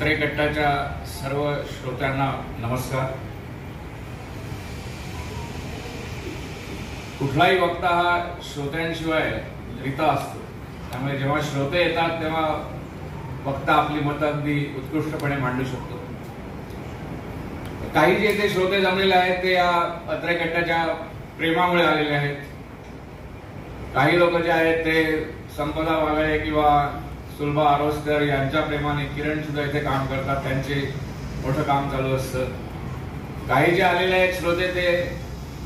अत्रे गट्टाच्या सर्व श्रोत्यांना नमस्कार. कुठलाही वक्ता हा श्रोत्यांशिवाय रिता असतो. त्यामुळे जेव्हा श्रोते येतात तेव्हा वक्ता आपली मतं अगदी उत्कृष्टपणे मांडू शकतो. काही जे ते श्रोते जमलेले आहेत ते या अत्रे गट्टाच्या प्रेमामुळे आलेले आहेत. काही लोक जे आहेत ते संपदा वागळे किंवा सुलभा आरोस्कर यांच्या प्रेमाने, किरण सुद्धा इथे काम करतात, त्यांचे मोठं काम चालू असतं. काही जे आलेले आहेत श्रोते ते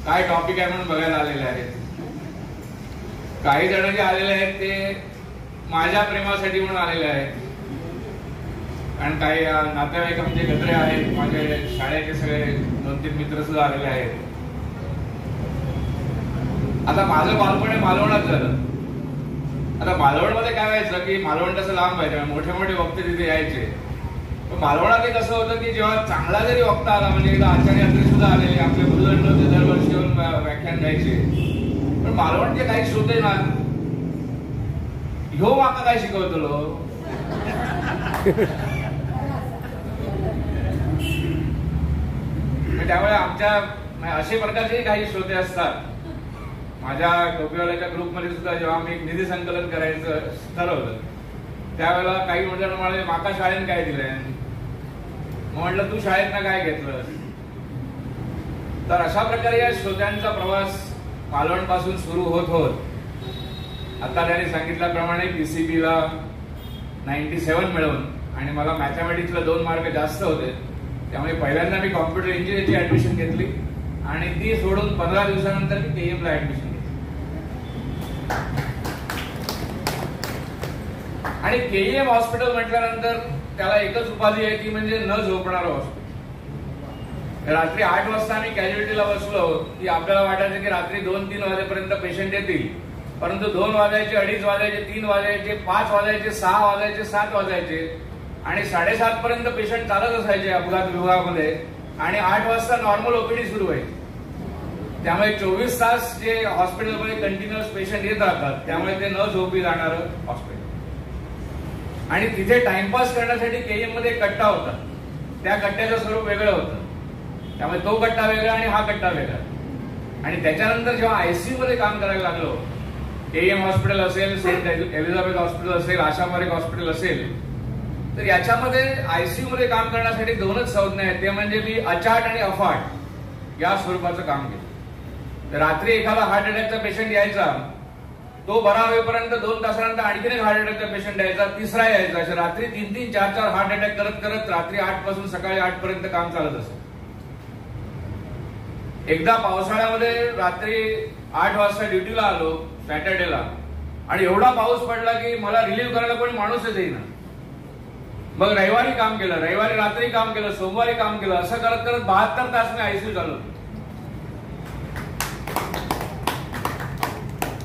काय टॉपिक आहे म्हणून बघायला आलेले आहेत. काही जण जे आलेले आहेत ते माझ्या प्रेमासाठी म्हणून आलेले आहेत. कारण काही नातेवाईक म्हणजे गजरे आहेत, माझे शाळेचे सगळे 2-3 मित्र सुद्धा आलेले आहेत. आता माझं बालपण मालवणात झालं. आता मालवणमध्ये काय व्हायचं की मालवण तसं लांब व्हायचं, मोठे मोठे वक्ते तिथे यायचे. पण मालवणात कसं होतं की जेव्हा चांगला जरी वक्ता आला, म्हणजे एकदा आचार्य अत्रे सुद्धा आलेले, आपले गुरुदंड होते, दरवर्षी येऊन व्याख्यान द्यायचे. पण मालवणचे काही श्रोते ना, ह्यो माका काय शिकवतो लो, त्यामुळे आमच्या असे प्रकारचे काही श्रोते असतात. माझ्या टोपीवाल्याच्या ग्रुपमध्ये सुद्धा जेव्हा मी निधी संकलन करायचं ठरवलं त्यावेळेला काही मंडळ म्हणाले माका शाळेत काय दिलंय. मग म्हटलं तू शाळेत काय घेतलं. तर अशा प्रकारे या श्रोत्यांचा प्रवास मालवण पासून सुरू होत होत आता त्यांनी सांगितल्याप्रमाणे PCBला 97 मिळवून, आणि मला मॅथमॅटिक्सला 2 मार्क जास्त होते, त्यामुळे पहिल्यांदा मी कॉम्प्युटर इंजिनिअरिंगची ऍडमिशन घेतली आणि ती सोडून 15 दिवसानंतर मी KM ला ऍडमिशन घेतली. आणि KM हॉस्पिटल म्हटल्यानंतर त्याला एकच उपाधी आहे ती म्हणजे न झोपणारं हॉस्पिटल. रात्री 8 वाजता आम्ही कॅज्युअल्टीला बसलो की आपल्याला वाटायचं की रात्री 2-3 वाजेपर्यंत पेशंट येतील, परंतु 2 वाजायचे, 2:30 वाजायचे, 3 वाजायचे, 5 वाजायचे, 6 वाजायचे, 7 वाजायचे आणि 7:30 पर्यंत पेशंट चालत असायचे अपघात विभागामध्ये, आणि 8 वाजता नॉर्मल OPD सुरू व्हायची. त्यामुळे 24 तास जे हॉस्पिटलमध्ये कंटिन्युअस पेशंट येत राहतात, त्यामुळे ते न झोपी जाणारं हॉस्पिटल. आणि तिथे टाइमपास करण्यासाठी KM मध्ये कट्टा होता. त्या कट्ट्याचं स्वरूप वेगळं होतं, त्यामुळे तो कट्टा वेगळा आणि हा कट्टा वेगळा. आणि त्याच्यानंतर जेव्हा ICU मध्ये काम करायला लागलो, KM हॉस्पिटल असेल, सेंट एलिझाबेथ हॉस्पिटल असेल, आशा मार्ग हॉस्पिटल असेल, तर याच्यामध्ये ICU मध्ये काम करण्यासाठी 2च संज्ञा आहेत. ते म्हणजे मी अचाट आणि अफाट या स्वरूपाचं काम केलं. तर रात्री एखादा हार्ट अटॅकचा पेशंट यायचा, तो बरा होईपर्यंत 2 तासानंतर आणखीन एक हार्ट अटॅकचा पेशंट यायचा, तिसरा यायचा. अशा रात्री 3-3, 4-4 हार्ट अटॅक करत करत रात्री 8 पासून सकाळी 8 पर्यंत काम चालत असत. एकदा पावसाळ्यामध्ये रात्री 8 वाजता ड्युटीला आलो सॅटर्डेला, आणि एवढा पाऊस पडला की मला रिलीव्ह करायला कोणी माणूसच येईना. मग रविवारी काम केलं, रविवारी रात्री काम केलं, सोमवारी काम केलं, असं करत करत 72 तास मी ICU चालवतो.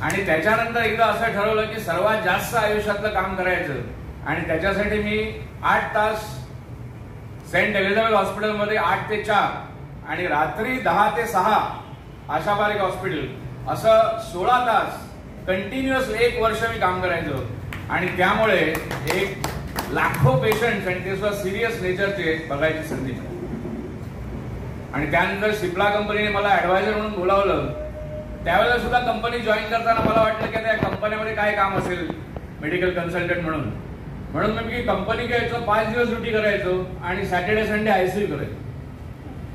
आणि त्याच्यानंतर एकदा असं ठरवलं की सर्वात जास्त आयुष्यातलं काम करायचं, आणि त्याच्यासाठी मी 8 तास सेंट एलिझाबेथ हॉस्पिटलमध्ये 8 ते 4 आणि रात्री 10 ते 6 आशा बारिक हॉस्पिटल, असं 16 तास कंटिन्युअस 1 वर्ष मी काम करायचो. आणि त्यामुळे एक लाखो पेशंट, आणि ते सुद्धा सिरियस नेचरचे, बघायची संधी मिळाली. आणि त्यानंतर सिप्ला कंपनीने मला ऍडवायझर म्हणून बोलावलं. त्यावेळेला सुद्धा कंपनी जॉईन करताना मला वाटलं की त्या कंपनीमध्ये काय काम असेल, मेडिकल कन्सल्टंट म्हणून मी कंपनी घ्यायचो, 5 दिवस ड्युटी करायचो आणि सॅटर्डे संडे ICU करायचो.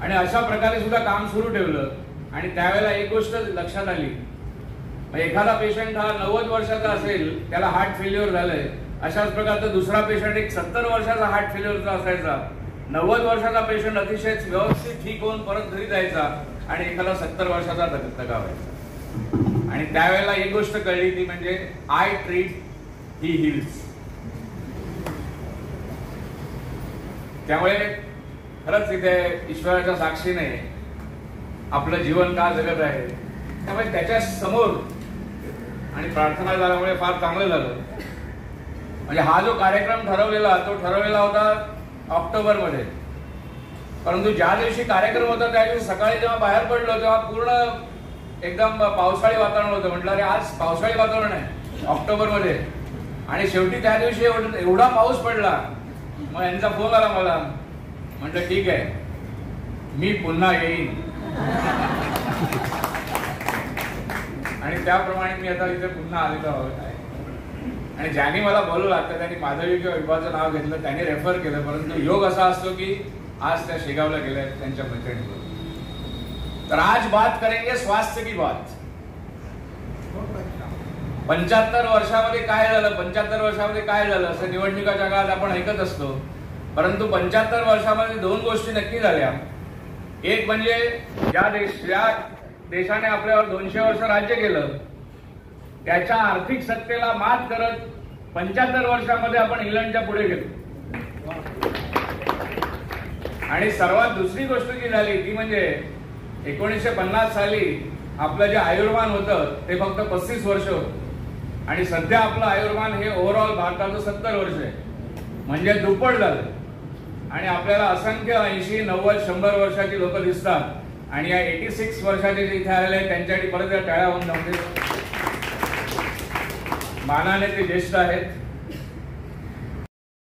आणि अशा प्रकारे सुद्धा काम सुरू ठेवलं. आणि त्यावेळेला एक गोष्ट लक्षात आली, एखादा पेशंट हा 90 वर्षाचा असेल, त्याला हार्ट फेल्युअर झालंय, अशाच प्रकारचा दुसरा पेशंट एक 70 वर्षाचा हार्ट फेल्युअरचा असायचा. 90 वर्षाचा पेशंट अतिशय व्यवस्थित ठीक होऊन परत घरी जायचा, आणि एखादा 70 वर्षाचा दगा व्हायचा. आणि त्यावेळेला एक गोष्ट कळली, ती म्हणजे आय ट्रीट ही हिल्स. त्यामुळे खरंच इथे ईश्वराच्या साक्षीने आपलं जीवन का जगत आहे, त्यामुळे त्याच्या समोर आणि प्रार्थना झाल्यामुळे फार चांगलं झालं. म्हणजे हा जो कार्यक्रम ठरवलेला, तो ठरवलेला होता ऑक्टोबरमध्ये, परंतु ज्या दिवशी कार्यक्रम होता त्या दिवशी सकाळी जेव्हा बाहेर पडलो तेव्हा पूर्ण एकदम पावसाळी वातावरण होतं. म्हटलं अरे आज पावसाळी वातावरण आहे ऑक्टोबरमध्ये, आणि शेवटी त्या दिवशी एवढा पाऊस पडला मग यांचा फोन आला मला, म्हटलं ठीक आहे मी पुन्हा येईन. आणि त्याप्रमाणे मी आता इथे पुन्हा आलेलो आहे. आणि ज्यांनी मला बोलवलं आता त्यांनी माधवी किंवा विभाचं नाव घेतलं, त्यांनी रेफर केलं. परंतु योग असा असतो की आज त्या शेगावला गेल्या त्यांच्या मैत्रिणीबरोबर. तर आज बात करेंगे स्वास्थ्य की बात. 75 वर्षामध्ये काय झालं, 75 वर्षामध्ये काय झालं असं निवडणुकाच्या काळात आपण ऐकत असतो. परंतु 75 वर्षामध्ये 2 गोष्टी नक्की झाल्या. एक म्हणजे ज्या देशाने आपल्यावर 200 वर्ष राज्य केलं त्याच्या आर्थिक सत्तेला मात करत 75 वर्षामध्ये आपण इंग्लंडच्या पुढे गेलो. आणि सर्वात दुसरी गोष्ट जी झाली ती म्हणजे 1950 साली आपलं जे आयुर्मान होतं ते फक्त 35 वर्ष होतं. आणि सध्या आपलं आयुर्मान हे ओव्हरऑल भारताचं 70 वर्ष आहे, म्हणजे दुप्पट झालं. आणि आपल्याला असंख्य 80, 90, 100 वर्षाची लोक दिसतात. आणि या 86 वर्षाचे जे इथे आलेले आहेत त्यांच्यासाठी परत टाळ्या होऊन जाऊ दे. मानाने ते ज्येष्ठ आहेत.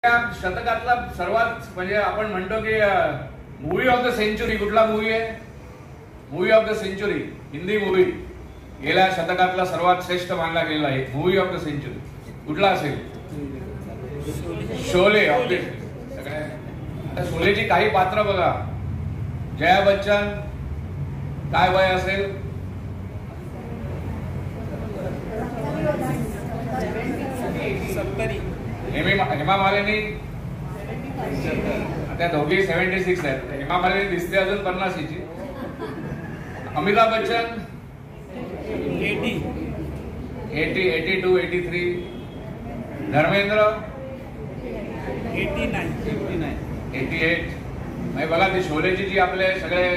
त्या शतकातला सर्वात म्हणजे आपण म्हणतो की मूवी ऑफ द सेंचुरी कुठला मूवी आहे? Movie of the century Hindi movie गेल्या शतकातला सर्वात श्रेष्ठ मानला गेलेला आहे. मूवी ऑफ द सेंचुरी कुठला असेल? शोले. आता शोलेची काही पात्र बघा. जया बच्चन काय वय असेल? हेमा मालिनी त्या दोघी 76 आहेत. हेमा मालिनी दिसते अजून 50ची. अमिताभ बच्चन 80, 82, 83. धर्मेंद्र 89, 88. म्हणजे बघा ती शोलेची जी आपले सगळे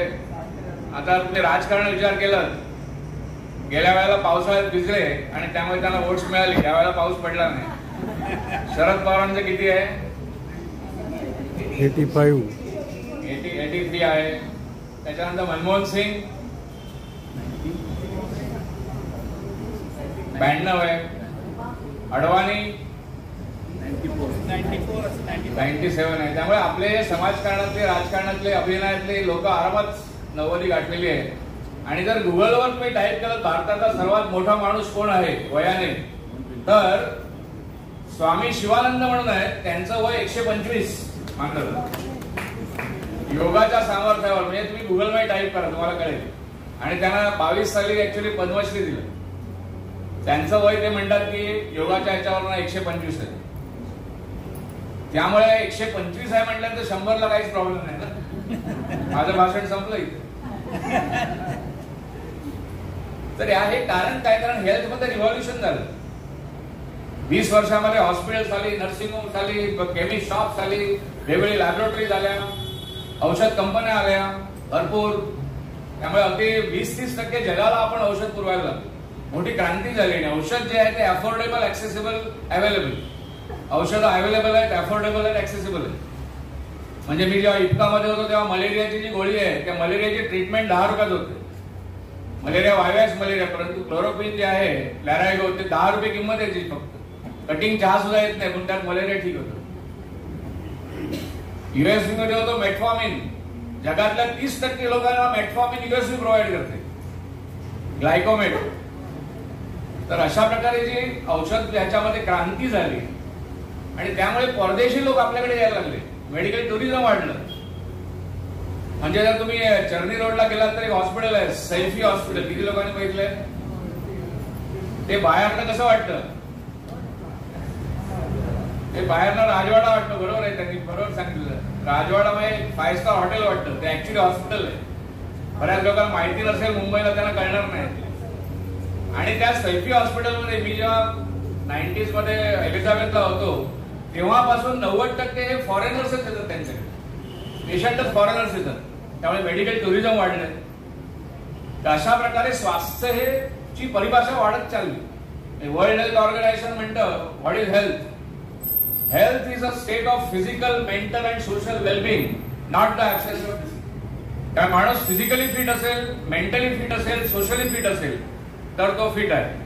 आता तुम्ही राजकारण विचार केलं, गेल्या वेळेला पावसाळ्यात भिजले आणि त्यामुळे त्यांना वोट्स मिळाली. यावेळेला पाऊस पडला नाही. शरद पवारांचं किती आहे? 85, 83 आहे. त्याच्यानंतर मनमोहन सिंग 92 आहे. अडवाणी 97 आहे. त्यामुळे आपले समाजकारणातले राजकारणातले अभिनयातले लोक आरामात 90 गाठलेली आहे. आणि जर गुगलवर तुम्ही टाईप केलं भारताचा सर्वात मोठा माणूस कोण आहे वयाने, तर स्वामी शिवानंद म्हणून आहेत. त्यांचं वय 125 मानलं योगाच्या सामर्थ्यावर. म्हणजे तुम्ही गुगलमध्ये टाईप करा तुम्हाला कळेल. आणि त्यांना 22 साली ऍक्च्युअली पद्मश्री दिलं. त्यांचं वय ते म्हणतात की योगाच्या ह्याच्यावर 125 आहे. त्यामुळे 125 आहे म्हटल्यानंतर 100ला काहीच प्रॉब्लेम नाही ना. माझं भाषण संपलं इथे. तर हे कारण काय? कारण हेल्थ मध्ये रिव्हॉल्युशन झालं. 20 वर्षामध्ये हॉस्पिटल झाली, नर्सिंग होम झाली, केमिस्ट शॉप झाली, वेगवेगळी लॅबोरेटरी झाल्या, औषध कंपन्या आल्या भरपूर. त्यामुळे अगदी 20-30% जगाला आपण औषध पुरवायला लागलो. मोठी क्रांती झाली. आणि औषध जे आहे ते अफोर्डेबल, ऍक्सेसिबल, अवेलेबल. औषधं अवेलेबल आहेत, अफोर्डेबल आहेत, ऍक्सेसिबल आहेत. म्हणजे मी जेव्हा इतकामध्ये होतो तेव्हा मलेरियाची जी गोळी आहे त्या मलेरियाची ट्रीटमेंट 10 रुपयात होते. Malaria virus malaria. परंतु क्लोरोक्विन जे आहे लॅरायगो ते 10 रुपये किंमत यायची फक्त. कटिंग चहा सुद्धा येत नाही पण त्यात मलेरिया ठीक होतं. युएसबी मध्ये होतो मेटफॉर्मिन. जगातल्या 30% लोकांना मेटफॉर्मिन युएसबी प्रोव्हाइड करते, ग्लायकोमेट. तर अशा प्रकारे जी औषध ह्याच्यामध्ये क्रांती झाली आणि त्यामुळे परदेशी लोक आपल्याकडे यायला लागले. मेडिकल टुरिझम वाढलं. म्हणजे जर तुम्ही चर्नी रोडला गेलात तर एक हॉस्पिटल आहे सैफी हॉस्पिटल. किती लोकांनी बघितलंय ते? बाहेरनं कसं वाटतं? ते बाहेरनं राजवाडा वाटतं. बरोबर आहे, त्यांनी बरोबर सांगितलं. राजवाडा म्हणजे 5 स्टार हॉटेल वाटतं. ते ऍक्च्युली हॉस्पिटल आहे. बऱ्याच लोकांना माहिती नसेल, मुंबईला त्यांना कळणार नाही. आणि त्या सैफी हॉस्पिटलमध्ये मी जेव्हा 90s मध्ये एलिझाबेथला होतो तेव्हापासून 90% हे फॉरेनर्सच येतात. त्यांच्याकडे पेशंटच फॉरेनर्स येतात. त्यामुळे मेडिकल टुरिझम वाढले. तर अशा प्रकारे स्वास्थ्य हे ची परिभाषा वाढत चालली. वर्ल्ड हेल्थ ऑर्गनायझेशन म्हणतं what is health? Health is a state of physical, mental and social wellbeing, not the absence of disease. कारण माणूस फिजिकली फिट असेल, मेंटली फिट असेल, सोशली फिट असेल तर तो फिट आहे.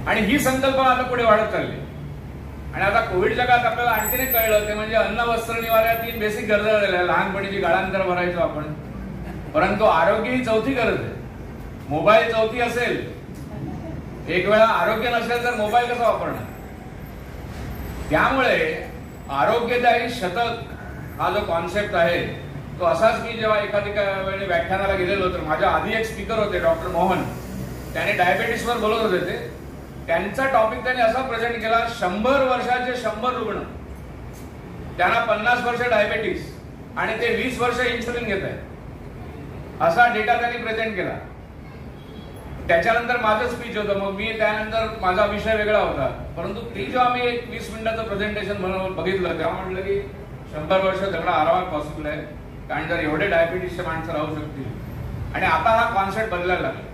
आणि ही संकल्पना आता पुढे वाढत चालली. आणि आता कोविड जगात आपल्याला आणखीन एक कळलं ते म्हणजे अन्न वस्त्र निवारा 3 बेसिक गरजा झाल्या. लहानपणीची गाळांतर भरायचो आपण, परंतु आरोग्य ही चौथी गरज आहे. मोबाईल चौथी असेल, एक वेळा आरोग्य नसेल तर मोबाईल कसा वापरणार? त्यामुळे आरोग्यदायी शतक हा जो कॉन्सेप्ट आहे तो असाच मी जेव्हा एखाद्या वेळी व्याख्यानाला गेलेलो तर माझ्या आधी एक स्पीकर होते डॉक्टर मोहन, त्याने डायबेटीसवर बोलत होते. ते त्यांचा टॉपिक त्यांनी असा प्रेझेंट केला, 100 वर्षाचे 100 रुग्ण, त्यांना 50 वर्ष डायबेटीस आणि ते 20 वर्ष इन्सुलिन घेत आहेत, असा डेटा त्यांनी प्रेझेंट केला. त्याच्यानंतर माझं स्पीच होतं. मग मी त्यानंतर माझा विषय वेगळा होता, परंतु ती जेव्हा मी एक 20 मिनिटाचं प्रेझेंटेशन बनवून बघितलं तेव्हा म्हटलं की 100 वर्ष जगणं आरामात पॉसिबल आहे, कारण जर एवढे डायबिटीसचे माणसं राहू शकतील. आणि आता हा कॉन्सेप्ट बदलायला लागला.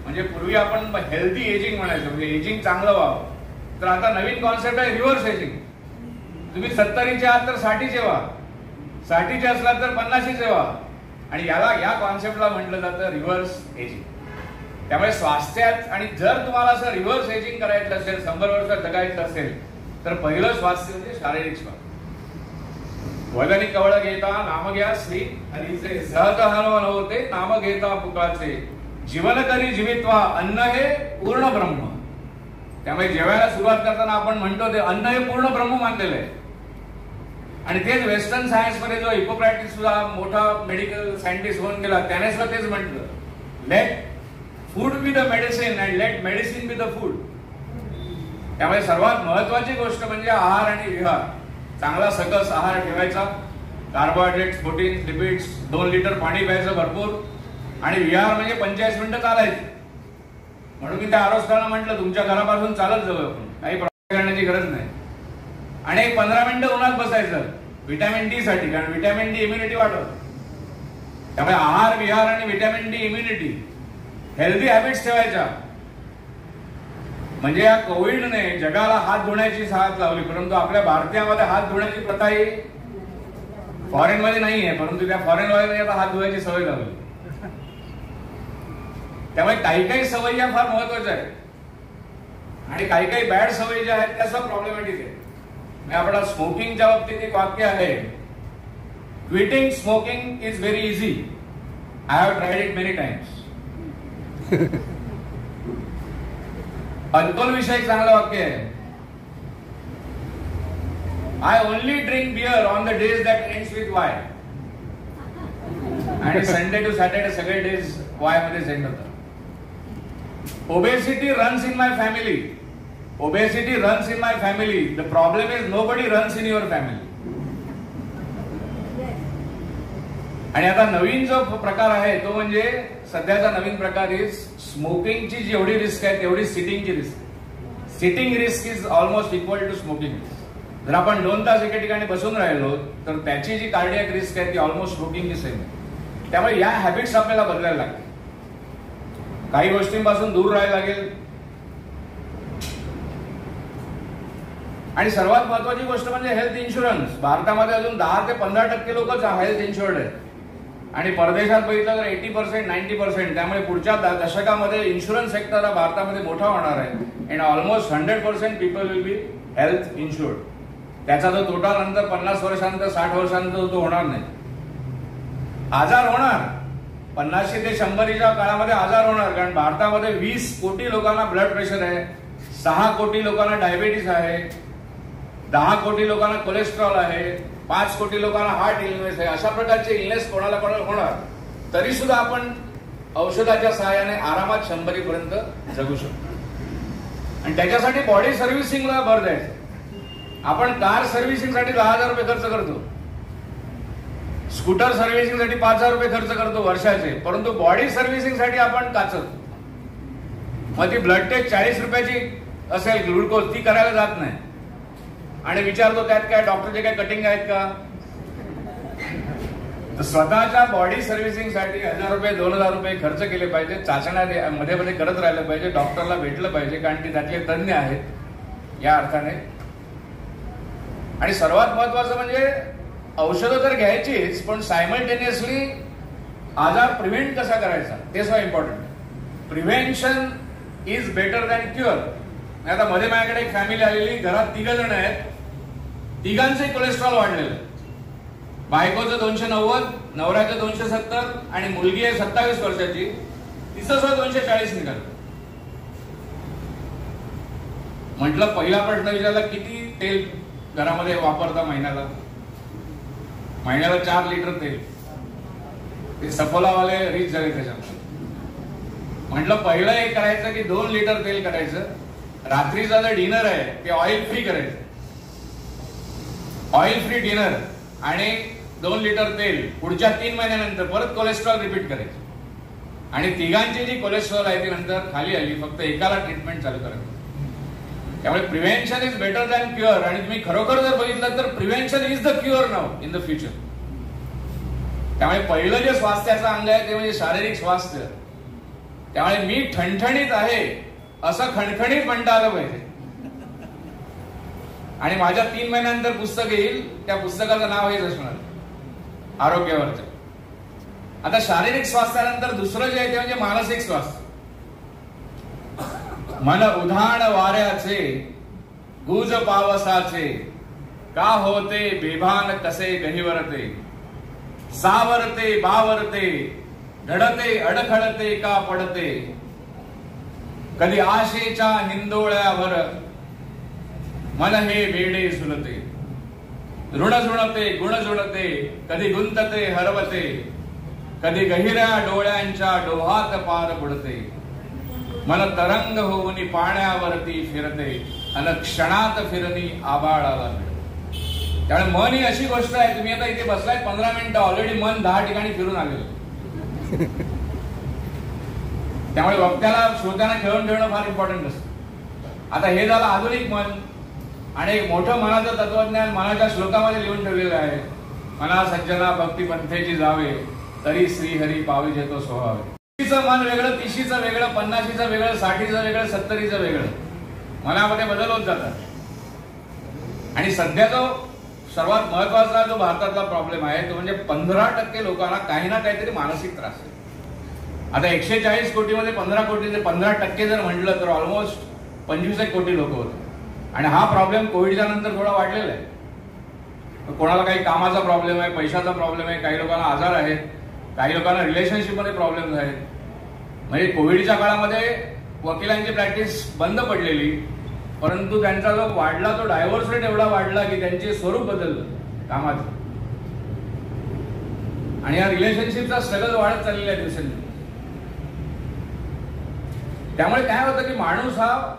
म्हणजे पूर्वी आपण हेल्दी एजिंग म्हणायचो, म्हणजे एजिंग चांगलं व्हावं, तर आता नवीन कॉन्सेप्ट आहे रिव्हर्स एजिंग. तुम्ही 70चे आहात तर 60चे व्हा, 60चे असलात तर 50चे व्हा, आणि या कॉन्सेप्टला म्हटलं जातं रिव्हर्स एजिंग. त्यामुळे स्वास्थ्यात, आणि जर तुम्हाला असं रिव्हर्स एजिंग करायचं असेल, 100 वर्ष जगायचं असेल, तर पहिलं स्वास्थ्य म्हणजे शारीरिक स्वास्थ्य. वैज्ञानिक कवळ घेता नाम घ्या श्री हरीचे, सहज हनुमान होते नाम घेता पुकाचे, जीवन करी जीवित्वा, अन्न हे पूर्ण ब्रह्म. त्यामुळे जेवायला सुरुवात करताना आपण म्हणतो ते अन्न हे पूर्ण ब्रह्म मानलेलं आहे. आणि तेच वेस्टर्न सायन्स मध्ये जो हिपोक्रॅटिस सुद्धा मोठा मेडिकल सायंटिस्ट होऊन गेला, त्याने सुद्धा तेच म्हटलं, let food be the medicine and let medicine be the food. त्यामुळे सर्वात महत्वाची गोष्ट म्हणजे आहार आणि विहार. चांगला सकस आहार ठेवायचा, कार्बोहायड्रेट्स, प्रोटीन, लिपिड्स, 2 लिटर पाणी प्यायचं भरपूर, आणि विहार म्हणजे 45 मिनिटं चालायचं. म्हणून मी त्या आरोग्याला म्हटलं तुमच्या घरापासून चालत जाऊ आपण, काही प्रॉब्लेम करण्याची गरज नाही. आणि एक 15 मिनिटं उन्हात बसायचं व्हिटॅमिन डी साठी, कारण व्हिटॅमिन डी इम्युनिटी वाढवतं. त्यामुळे आहार, विहार आणि vitamin D, immunity, healthy habits ठेवायच्या. म्हणजे या कोविडने जगाला हात धुण्याची साथ लावली, परंतु आपल्या भारतीयामध्ये हात धुण्याची प्रथा ही फॉरेन मध्ये नाहीये, परंतु त्या फॉरेन वाल्यांनी आता हात धुवायची सवय लावली. त्यामुळे काही काही सवयी या फार महत्वाच्या आहेत, आणि काही काही बॅड सवयी ज्या आहेत त्याचा प्रॉब्लेमॅटिक आहे. आपला स्मोकिंगच्या बाबतीत एक वाक्य आहे, quitting smoking is very easy, I have tried it many times. Alcohol विषयी चांगलं वाक्य आहे, I only drink beer on the days that ends with Y. आणि संडे टू सॅटर्डे सगळे डेज वाय मध्ये सेंड होतात. Obesity runs in my family, obesity runs in my family, the problem is nobody runs in your family. आणि आता नवीन जो प्रकार आहे तो म्हणजे सध्याचा नवीन प्रकार इज स्मोकिंगची जेवढी रिस्क आहे तेवढी सिटिंगची risk. Sitting risk is almost equal to smoking. जर आपण 2 तास एका ठिकाणी बसून राहिलो तर त्याची जी कार्डियक रिस्क आहे ती ऑलमोस्ट स्मोकिंगची सेम आहे. त्यामुळे या हॅबिट्स आपल्याला बदलायला लागतील, काही गोष्टींपासून दूर राहायला लागेल. आणि सर्वात महत्वाची गोष्ट म्हणजे हेल्थ इन्शुरन्स. भारतामध्ये अजून 10 ते 15% लोकच हेल्थ इन्शुर्ड आहेत, आणि परदेशात बघितलं तर 80%, 90%. त्यामुळे पुढच्या दशकामध्ये इन्शुरन्स सेक्टर हा भारतामध्ये मोठा होणार आहे, and almost 100% people will be health insured. त्याचा जो तोटा नंतर 50 वर्षानंतर 60 वर्षानंतर तो होणार नाही. आजार होणार 50 ते 100च्या काळामध्ये आजार होणार, कारण भारतामध्ये 20 कोटी लोकांना ब्लड प्रेशर आहे, 6 कोटी लोकांना डायबिटीस आहे, 10 कोटी लोकांना कोलेस्ट्रॉल आहे, 5 कोटी लोकांना हार्ट इलनेस आहे. अशा प्रकारचे इलनेस कोणाला होणार, तरी सुद्धा आपण औषधाच्या सहाय्याने आरामात 100 पर्यंत जगू शकतो. आणि त्याच्यासाठी बॉडी सर्व्हिसिंगला भर द्यायचं. आपण कार सर्व्हिसिंगसाठी 10,000 रुपये खर्च करतो, स्कूटर सर्व्हिसिंगसाठी 5,000 रुपये खर्च करतो वर्षाचे, परंतु बॉडी सर्व्हिसिंगसाठी आपण काचत. मग ती ब्लड टेस्ट 40 रुपयाची असेल, ग्लुकोज ती करायला जात नाही, आणि विचारतो त्यात काय डॉक्टरचे काय कटिंग आहेत का. तर स्वतःच्या बॉडी सर्व्हिसिंगसाठी 1,000 रुपये 2,000 रुपये खर्च केले पाहिजे. चाचण्या मध्ये मध्ये करत राहिलं पाहिजे, डॉक्टरला भेटलं पाहिजे, कारण की त्यातले तज्ञ आहेत या अर्थाने. आणि सर्वात महत्वाचं म्हणजे औषधं तर घ्यायचीच, पण सायमल्टेनियसली आजार प्रिव्हेंट कसा करायचा ते सुद्धा important. Prevention is better than cure. आता मध्ये माझ्याकडे एक फॅमिली आलेली, घरात 3 जण आहेत, तिघांचे कोलेस्ट्रॉल वाढलेलं. बायकोचं 290, नवऱ्याचं 270 आणि मुलगी आहे 27 वर्षाची, तिचं सुद्धा 240 निघालं. म्हटलं पहिला प्रश्न विचारला, किती तेल घरामध्ये वापरता महिन्याला? महिन्याला 4 लिटर तेल. ते सफोलावाले रीच झाले त्याच्यामध्ये. म्हटलं पहिलं एक करायचं की 2 लिटर तेल करायचं, रात्रीचा जो डिनर आहे ते ऑइल फ्री करायचं, ऑइल फ्री डिनर आणि 2 लिटर तेल. पुढच्या 3 महिन्यानंतर परत कोलेस्ट्रॉल रिपीट करायचं. आणि तिघांची जी कोलेस्ट्रॉल आहे ती नंतर खाली आली. फक्त एकाला ट्रीटमेंट चालू करायचं. त्यामुळे prevention is better than cure. आणि तुम्ही खरोखर जर बघितलं तर prevention is the cure now in the future. त्यामुळे पहिलं जे स्वास्थ्याचं अंग आहे ते म्हणजे शारीरिक स्वास्थ्य. त्यामुळे मी ठणठणीत आहे असं खणखणीत म्हणता आलं पाहिजे. आणि माझ्या 3 महिन्यानंतर पुस्तक येईल, त्या पुस्तकाचं नाव हेच असणार, आरोग्यावरचं. आता शारीरिक स्वास्थ्यानंतर दुसरं जे आहे ते म्हणजे मानसिक स्वास्थ्य. मन उधाण वाऱ्याचे, गुज पावसाचे, का होते बेभान कसे गहिवरते, सावरते बावरते, ढळते अडखळते का पडते, कधी आशेच्या हिंदोळ्यावर मन हे वेडे झुलते, ऋण झुणते गुण झुणते, कधी गुंतते हरवते, कधी गहिऱ्या डोळ्यांच्या डोहात पार पडते, मन तरंग होऊन पाण्यावरती फिरते, अन क्षणात फिरणी आबाळाला मिळते. त्यामुळे मन ही अशी गोष्ट आहे, तुम्ही आता इथे बसलाय 15 मिनिटं, ऑलरेडी मन 10 ठिकाणी फिरून आलेलं. त्यामुळे वक्त्याला श्रोत्यांना खेळून ठेवणं फार इम्पॉर्टंट असतं. आता हे झालं आधुनिक मन. आणि एक मोठं मनाचं तत्वज्ञान मनाच्या श्लोकामध्ये लिहून ठेवलेलं आहे. मना सज्जना भक्ती पंथेची जावे, तरी श्रीहरी पावी जेतो स्वभावे. 30चं मन वेगळं, 30चं वेगळं, 50चं वेगळं, 60चं वेगळं, 70चं वेगळं. मनामध्ये बदल होत जातात. आणि सध्या जो सर्वात महत्वाचा जो भारतातला प्रॉब्लेम आहे तो म्हणजे 15% लोकांना काही ना काहीतरी मानसिक त्रास आहे. आता 140 कोटीमध्ये 15 कोटीचे 15% जर म्हटलं तर ऑलमोस्ट 25 कोटी लोक होते. आणि हा प्रॉब्लेम कोविडच्या नंतर थोडा वाढलेला आहे. कोणाला काही कामाचा प्रॉब्लेम आहे, पैशाचा प्रॉब्लेम आहे, काही लोकांना आजार आहेत, काही लोकांना रिलेशनशिपमध्ये प्रॉब्लेम्स आहेत. म्हणजे कोविडच्या काळामध्ये वकिलांची प्रॅक्टिस बंद पडलेली, परंतु त्यांचा जो वाढला तो डायव्होर्स रेट एवढा वाढला की त्यांचे स्वरूप बदललं कामाचं. आणि या रिलेशनशिपचा स्ट्रगल वाढत चाललेला आहे दिवसेंदिवस. त्यामुळे काय होतं की माणूस हा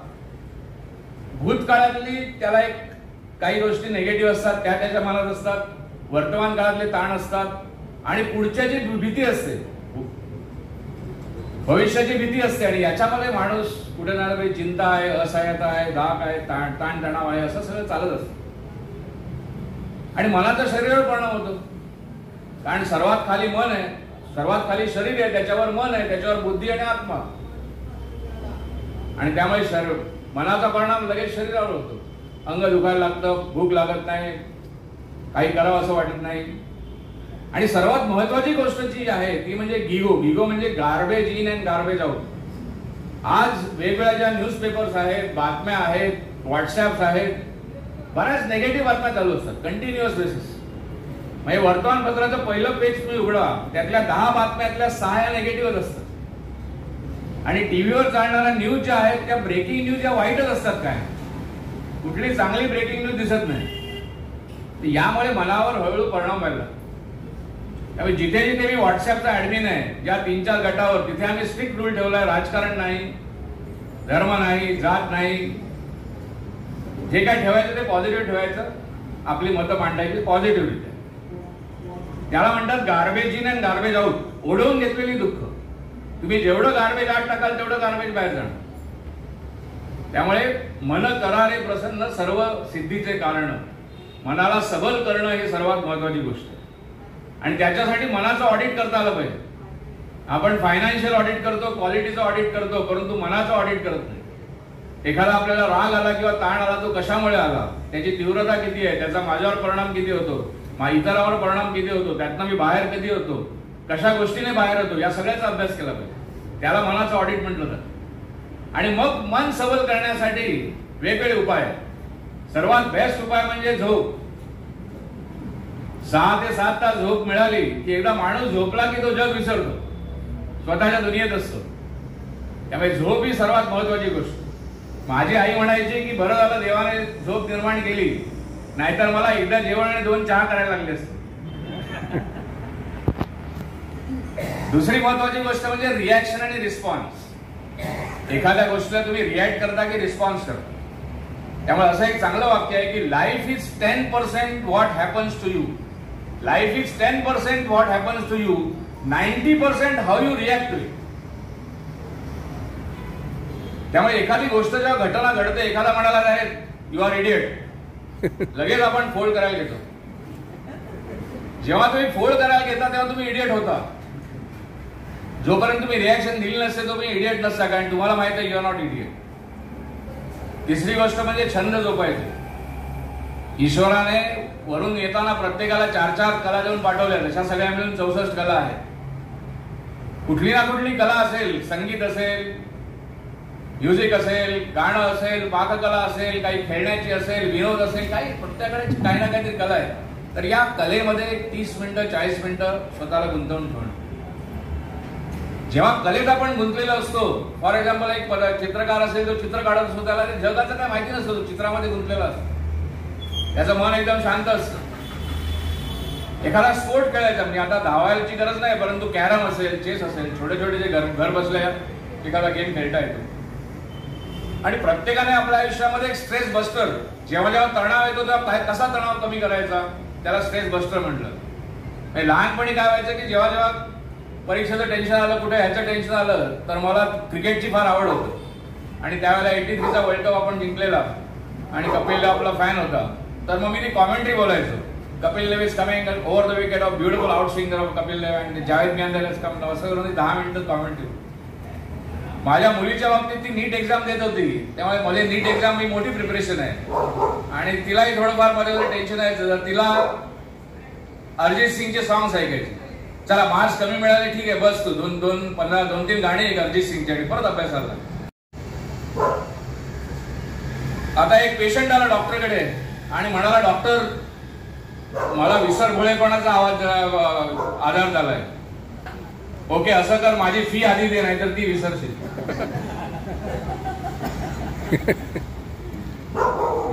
भूतकाळातली त्याला एक काही गोष्टी निगेटिव्ह असतात, त्या त्याच्या मनात असतात, वर्तमान काळातले ताण असतात, आणि पुढच्याची भीती असते, भविष्याची भीती असते. आणि याच्यामध्ये माणूस कुठे ना काही चिंता आहे, असहायता आहे, धाक आहे, ताण तणाव आहे, असं सगळं चालत असतं. आणि मनाचा शरीरावर परिणाम होतो. कारण सर्वात खाली मन आहे, सर्वात खाली शरीर आहे, त्याच्यावर मन आहे, त्याच्यावर बुद्धी आणि आत्मा. आणि त्यामुळे मनाचा परिणाम लगेच शरीरावर होतो. अंग दुखायला लागतं, भूक लागत नाही, काही करावं असं वाटत नाही. आणि सर्वात महत्वाची गोष्ट जी आहे ती म्हणजे गिगो. गिगो म्हणजे garbage in and garbage out. आज वेगवेगळ्या ज्या न्यूजपेपर्स आहेत, बातम्या आहेत, व्हॉट्सअॅप्स आहेत, बऱ्याच निगेटिव्ह बातम्या चालू असतात कंटिन्युअस बेसिस. म्हणजे वर्तमानपत्राचं पहिलं पेज तुम्ही उघडा, त्यातल्या 10 बातम्यातल्या 6 निगेटिव्हच असतात. आणि टीव्हीवर चालणाऱ्या न्यूज ज्या आहेत त्या ब्रेकिंग न्यूज या वाईटच असतात. काय कुठली चांगली ब्रेकिंग न्यूज दिसत नाही. यामुळे मनावर हळूहळू परिणाम व्हायला. त्यामुळे जिथे जिथे मी व्हॉट्सअॅपचा ऍडमिन आहे, ज्या 3-4 गटावर, तिथे आम्ही स्ट्रिक्ट रूल ठेवलाय. राजकारण नाही, धर्म नाही, जात नाही, जे काय ठेवायचं ते पॉझिटिव्ह ठेवायचं, आपली मतं मांडायची पॉझिटिव्हरिटी. त्याला म्हणतात garbage in and garbage out. ओढवून घेतलेली दुःख. तुम्ही जेवढं गार्बेज आत टाकाल तेवढं गार्बेज बाहेर जाणार. त्यामुळे मन करारे प्रसन्न सर्व सिद्धीचे कारण. मनाला सबल करणं हे सर्वात महत्वाची गोष्ट आहे. आणि त्याच्यासाठी मनाचं ऑडिट करता आलं पाहिजे. आपण फायनान्शियल ऑडिट करतो, क्वालिटीचं ऑडिट करतो, परंतु मनाचं ऑडिट करत नाही. एखादा आपल्याला राग आला किंवा ताण आला, तो कशामुळे आला, त्याची तीव्रता किती आहे, त्याचा माझ्यावर परिणाम किती होतो, इतरावर परिणाम किती होतो, त्यातनं मी बाहेर कधी होतो, कशा गोष्टीने बाहेर होतो, या सगळ्याचा अभ्यास केला पाहिजे. त्याला मनाचं ऑडिट म्हटलं जातं. आणि मग मन सबल करण्यासाठी वेगवेगळे उपाय. सर्वात बेस्ट उपाय म्हणजे झोप. 6 ते 7 तास झोप मिळाली की एकदा माणूस झोपला की तो जग विसरतो, स्वतःच्या दुनियेत असतो. त्यामुळे झोप ही सर्वात महत्वाची गोष्ट. माझी आई म्हणायची की बरं झालं देवाने झोप निर्माण केली, नाहीतर मला एकदा जेवण आणि 2 चहा करायला लागले असते. दुसरी महत्वाची गोष्ट म्हणजे रिॲक्शन आणि रिस्पॉन्स. एखाद्या गोष्टीला तुम्ही रिॲक्ट करता की रिस्पॉन्स करता. त्यामुळे असं एक चांगलं वाक्य आहे की life is 10% what happens to you. Life is 10% what happens to you, 90% how you react to it. त्यामुळे एखादी गोष्ट जेव्हा घटना घडते, एखादा म्हणाला आहे यू आर इडियट, लगेच आपण फोल्ड करायला घेतो. जेव्हा तुम्ही फोल्ड करायला घेता तेव्हा तुम्ही इडियट होता. जोपर्यंत तुम्ही रिॲक्शन दिली नसते तुम्ही इडियट नसता, कारण तुम्हाला माहित आहे यू आर नॉट इडियट. तिसरी गोष्ट म्हणजे छंद जोपायचे. ईश्वराने वरून येताना प्रत्येकाला 4-4 कला देऊन पाठवल्या, तशा सगळ्या मिळून 64 कला आहेत. कुठली ना कुठली कला असेल, संगीत असेल, म्युझिक असेल, गाणं असेल, पाककला असेल, काही खेळण्याची असेल, विनोद असेल, काही प्रत्येकाकडे काही ना काहीतरी कला आहे. तर या कलेमध्ये 30 मिनिटं 40 मिनिटं स्वतःला गुंतवून ठेवणं. जेव्हा कलेत आपण गुंतलेला असतो, फॉर एक्झाम्पल एक चित्रकार असेल, तो चित्र काढत असतो, त्याला जगाचं काय माहिती नसतं, तो चित्रामध्ये गुंतलेला असतो, त्याचं मन एकदम शांत असतं. एखादा स्पोर्ट खेळायचा, म्हणजे आता धावायची गरज नाही, परंतु कॅरम असेल, चेस असेल, छोटे छोटे जे घर बसल्या एखादा गेम खेळता येतो. आणि प्रत्येकाने आपल्या आयुष्यामध्ये एक स्ट्रेस बस्टर, जेव्हा जेव्हा तणाव येतो तेव्हा कसा तणाव कमी करायचा, त्याला स्ट्रेस बस्टर म्हटलं. लहानपणी काय व्हायचं की जेव्हा जेव्हा परीक्षेचं टेन्शन आलं, कुठे ह्याचं टेन्शन आलं, तर मला क्रिकेटची फार आवड होती. आणि त्यावेळेला 83चा वर्ल्ड कप आपण जिंकलेला आणि कपिल देव आपला फॅन होता. तर मग मी ती कॉमेंट्री बोलायचो. Kapil Dev is coming over the wicket of beautiful out swinger of Kapil Dev and Javed Miyan is coming, असं करून 10 मिनिटं कॉमेंट्री. माझ्या मुलीच्या बाबतीत ती नीट एक्झाम देत होती, त्यामुळे मध्ये नीट एक्झाम ही मोठी प्रिपरेशन आहे आणि तिलाही थोडंफार मध्ये टेन्शन यायचं. तर तिला अरिजित सिंगचे सॉंग्स ऐकायचे. चला मार्क्स कमी मिळाले, ठीक आहे, बस तू 2-3 गाणी एक अरिजित सिंगचे आणि परत अभ्यासाला. आता एक पेशंट आला डॉक्टरकडे आणि म्हणाला, डॉक्टर मला विसरभोळेपणाचा आजार झालाय. ओके, असं कर, माझी फी आधी दे, नाही तर ती विसरशील.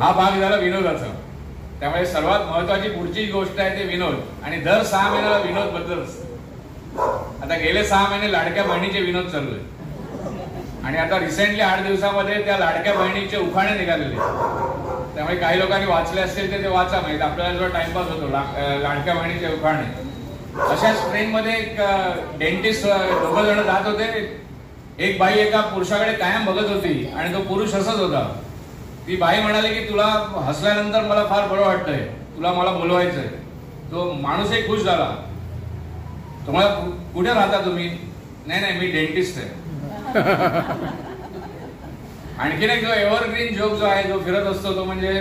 हा भाग झाला विनोदाचा. त्यामुळे सर्वात महत्वाची पुढची गोष्ट आहे ते विनोद. आणि दर 6 महिन्याला विनोद बदलत असतो. आता गेले 6 महिने लाडक्या बहिणीचे विनोद चालू आहे आणि आता रिसेंटली 8 दिवसामध्ये त्या लाडक्या बहिणीचे उखाणे निघालेले. त्यामुळे काही लोकांनी वाचले असतील ते वाचा, माहिती आपल्याला जो टाइमपास होतो लाडक्या बहिणीचे उखाणे. अशाच ट्रेन मध्ये एक डेंटिस्ट 2 जण जात होते. एक बाई एका पुरुषाकडे कायम बघत होती आणि तो पुरुष हसत होता. ती बाई म्हणाली की तुला हसल्यानंतर मला फार बरं वाटतंय, तुला मला बोलवायचंय. तो माणूसही खुश झाला. तुम्हाला कुठे राहता तुम्ही? नाही मी डेंटिस्ट आहे. आणखीन एक जो एव्हरग्रीन जोक जो आहे, जो फिरत असतो, तो म्हणजे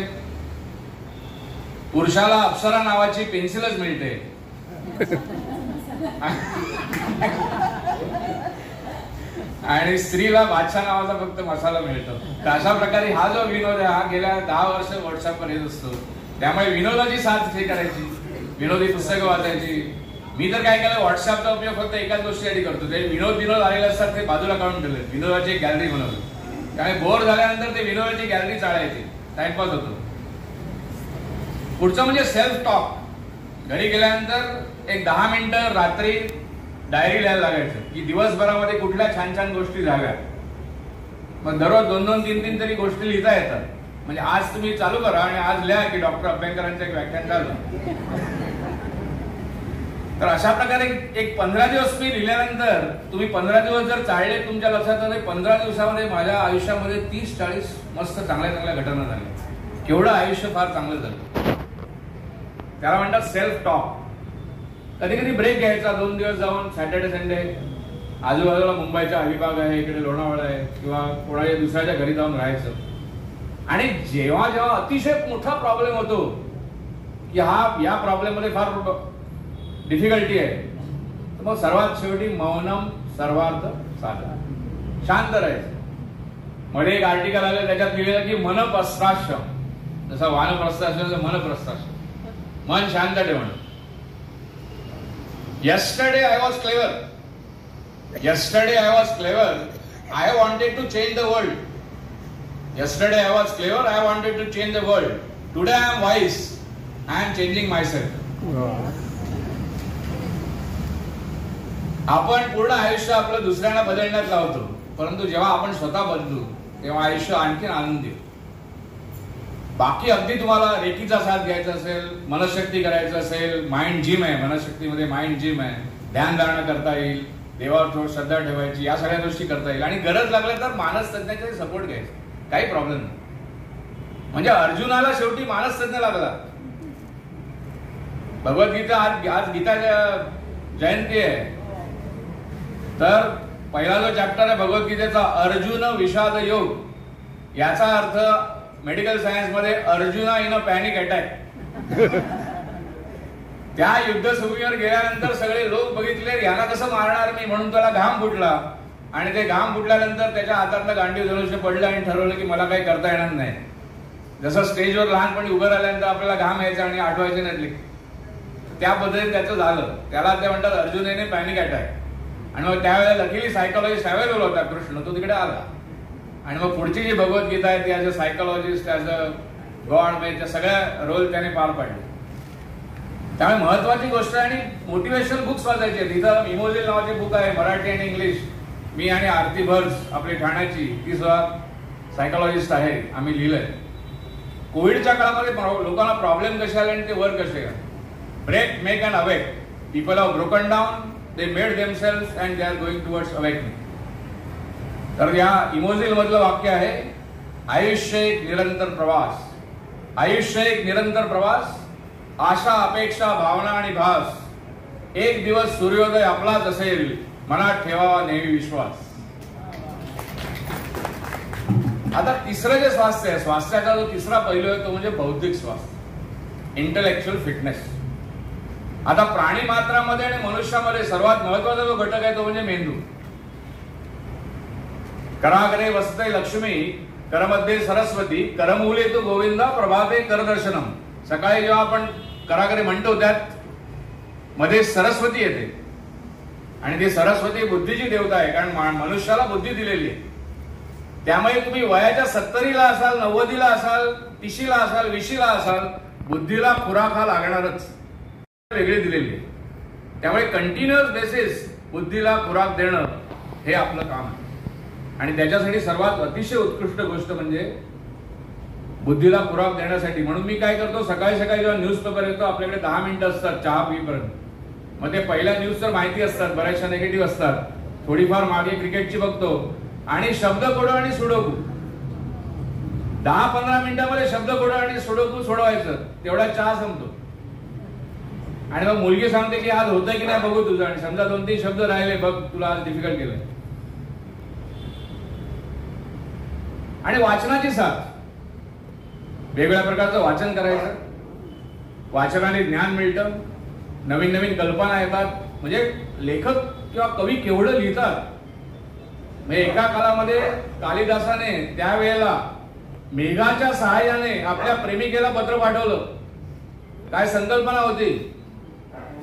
पुरुषाला अप्सरा नावाची पेन्सिलच मिळते आणि स्त्रीला बादशाह नावाचा फक्त मसाला मिळतो. तर अशा प्रकारे हा जो विनोद आहे हा गेल्या 10 वर्ष व्हॉट्सअपवर येत असतो. त्यामुळे विनोदाची साथ हे करायची, विनोदी पुस्तकं वाचायची. मी तर काय केलं, व्हॉट्सअपचा उपयोग फक्त एकाच गोष्टीसाठी करतो. ते विनोद आलेले असतात ते बाजूला काढून ठेवले, विनोदाची एक गॅलरी बनवली. त्यामुळे बोर झाल्यानंतर ते विनोदाची गॅलरी चाळायची, टाइमपास होतो. पुढचं म्हणजे सेल्फ टॉक. घरी गेल्यानंतर एक 10 मिनिटं रात्री डायरी लिहायला लागायचं की दिवसभरामध्ये कुठल्या छान छान गोष्टी झाल्या. मग दररोज 2-2, 3-3 तरी गोष्टी लिहिता येतात. म्हणजे आज तुम्ही चालू करा आणि आज लिहा की डॉक्टर अभ्यंकरांचं एक व्याख्यान झालं. तर अशा प्रकारे एक 15 दिवस मी लिहिल्यानंतर तुम्ही 15 दिवस जर चालले, तुमच्या लक्षात आले 15 दिवसामध्ये माझ्या आयुष्यामध्ये 30-40 मस्त चांगल्या चांगल्या घटना झाल्या. केवढं आयुष्य फार चांगलं झालं. त्याला म्हणतात सेल्फ टॉक. कधी कधी ब्रेक घ्यायचा, 2 दिवस जाऊन सॅटर्डे संडे आजूबाजूला मुंबईच्या अलिबाग आहे, इकडे लोणावळा आहे, किंवा कोणाच्या दुसऱ्याच्या घरी जाऊन राहायचं. आणि जेव्हा जेव्हा अतिशय मोठा प्रॉब्लेम होतो की या प्रॉब्लेम मध्ये फार डिफिकल्टी आहे, तर मग सर्वात शेवटी मौनम सर्वार्थ साधन, शांत राहायचं. मध्ये एक आर्टिकल आलं, त्याच्यात लिहिलेलं की मनप्रस्थाश्रम, जसा वानप्रस्थाश्रम मनप्रस्थाश्रम, मन शांत ठेवणं. Yesterday I was clever. I wanted to change the world. Yesterday I was clever. I wanted to change the world. Today I am wise. I am changing myself. आपण पूर्ण आयुष्य आपलं दुसऱ्यांना बदलण्यात लावतो, परंतु जेव्हा आपण स्वतः बदलू तेव्हा आयुष्य आणखी आनंदी. बाकी अगदी तुम्हाला रेकीचा साथ घ्यायचा असेल, मनशक्ती करायचं असेल, माइंड जिम आहे, मनशक्तीमध्ये माइंड जिम आहे, ध्यान धारणा करता येईल, देवावर थोडं श्रद्धा ठेवायची, या सगळ्या गोष्टी करता येईल. आणि गरज लागली तर मानस तज्ञाचा सपोर्ट घ्यायचा, काही प्रॉब्लेम नाही. म्हणजे अर्जुनाला शेवटी मानस तज्ञ लागला. भगवद्गीता आज गीता जयंती आहे, तर पहिला जो चॅप्टर आहे भगवद्गीतेचा अर्जुन विषाद योग, याचा अर्थ मेडिकल सायन्स मध्ये अर्जुना इन अ पॅनिक अटॅक. त्या युद्धभूमीवर गेल्यानंतर सगळे लोक बघितले, याला कसं मारणार मी, म्हणून त्याला घाम फुटला. आणि ते घाम फुटल्यानंतर त्याच्या हातातलं गांडीव धनुष्य पडलं आणि ठरवलं की मला काही करता येणार नाही. जसं स्टेजवर लहानपणी उभं राहिल्यानंतर आपल्याला घाम यायचा आणि आठवायचे नाही, त्या पद्धतीने त्याचं झालं. त्याला ते म्हणतात अर्जुनाने पॅनिक अटॅक. आणि मग त्यावेळेला लकीली सायकोलॉजिस्ट अवेलेबल होता कृष्ण, तो तिकडे आला. आणि मग पुढची जी भगवद्गीता आहे ती as a psychologist, as a God, त्या सगळ्या रोल त्याने पार पाडले. त्यामुळे महत्वाची गोष्ट आहे. आणि मोटिवेशनल बुक्स वाचायचे. तिथं इमोजिल नावाचे बुक आहे, मराठी आणि इंग्लिश. मी आणि आरती भर्स आपली ठाण्याची, ती सुद्धा सायकोलॉजिस्ट आहे, आम्ही लिहिलंय. कोविडच्या काळामध्ये लोकांना प्रॉब्लेम कसे आले आणि ते वर कसे आले. Break, make and awake. People have broken down, they made themselves and they are going towards awakening. तर या इमोजिल मधलं वाक्य आहे, आयुष्य एक निरंतर प्रवास. आयुष्य एक निरंतर प्रवास. आशा, अपेक्षा, भावना आणि भास. एक दिवस सूर्योदय आपलाच असेल, मनात ठेवावा नेहमी विश्वास. आता तिसरं जे स्वास्थ्य आहे, स्वास्थ्याचा जो तिसरा पैलू आहे तो म्हणजे बौद्धिक स्वास्थ्य, इंटेलेक्च्युअल फिटनेस. आता प्राणी मात्रामध्ये आणि मनुष्यामध्ये सर्वात महत्वाचा जो घटक आहे तो म्हणजे मेंदू. कराग्रे वसते लक्ष्मी, करमध्ये सरस्वती, करमूले तू गोविंदा, प्रभाते करदर्शनम. सकाळी जेव्हा आपण कराग्रे म्हणतो त्यात मध्ये सरस्वती येते. आणि ती सरस्वती बुद्धीची देवता आहे, कारण मनुष्याला बुद्धी दिलेली आहे. त्यामुळे तुम्ही वयाच्या 70ला असाल, 90ला असाल, 30ला असाल, 20ला असाल, बुद्धीला खुराक हा लागणारच, वेगळी दिलेली आहे. त्यामुळे कंटिन्युअस बेसिस बुद्धीला खुराक देणं हे आपलं काम आहे. आणि त्याच्यासाठी सर्वात अतिशय उत्कृष्ट गोष्ट म्हणजे बुद्धीला खुराक देण्यासाठी म्हणून मी काय करतो, सकाळी सकाळी जेव्हा न्यूजपेपर येतो, आपल्याकडे 10 मिनिटं असतात चहा पिईपर्यंत. मग ते पहिल्या न्यूज तर माहिती असतात, बऱ्याचशा निगेटिव्ह असतात, थोडीफार मागे क्रिकेटची बघतो आणि शब्दकोडो आणि सुडोकू. 10-15 मिनिटांमध्ये शब्दकोडो आणि सुडोकू सोडवायचं, तेवढा चहा संपतो. आणि मग मुलगी सांगते की आज होतंय की नाही बघू तुझं, आणि समजा 2-3 शब्द राहिले, बघ तुला आज डिफिकल्ट केलंय. आणि वाचनाची साथ, वेगवेगळ्या प्रकारचं वाचन करायचं. वाचनाने ज्ञान मिळतं, नवीन नवीन कल्पना येतात. म्हणजे लेखक किंवा कवी केवढं लिहितात. म्हणजे एका काळामध्ये कालिदासाने त्यावेळेला मेघाच्या सहाय्याने आपल्या प्रेमिकेला पत्र पाठवलं. काय संकल्पना होती,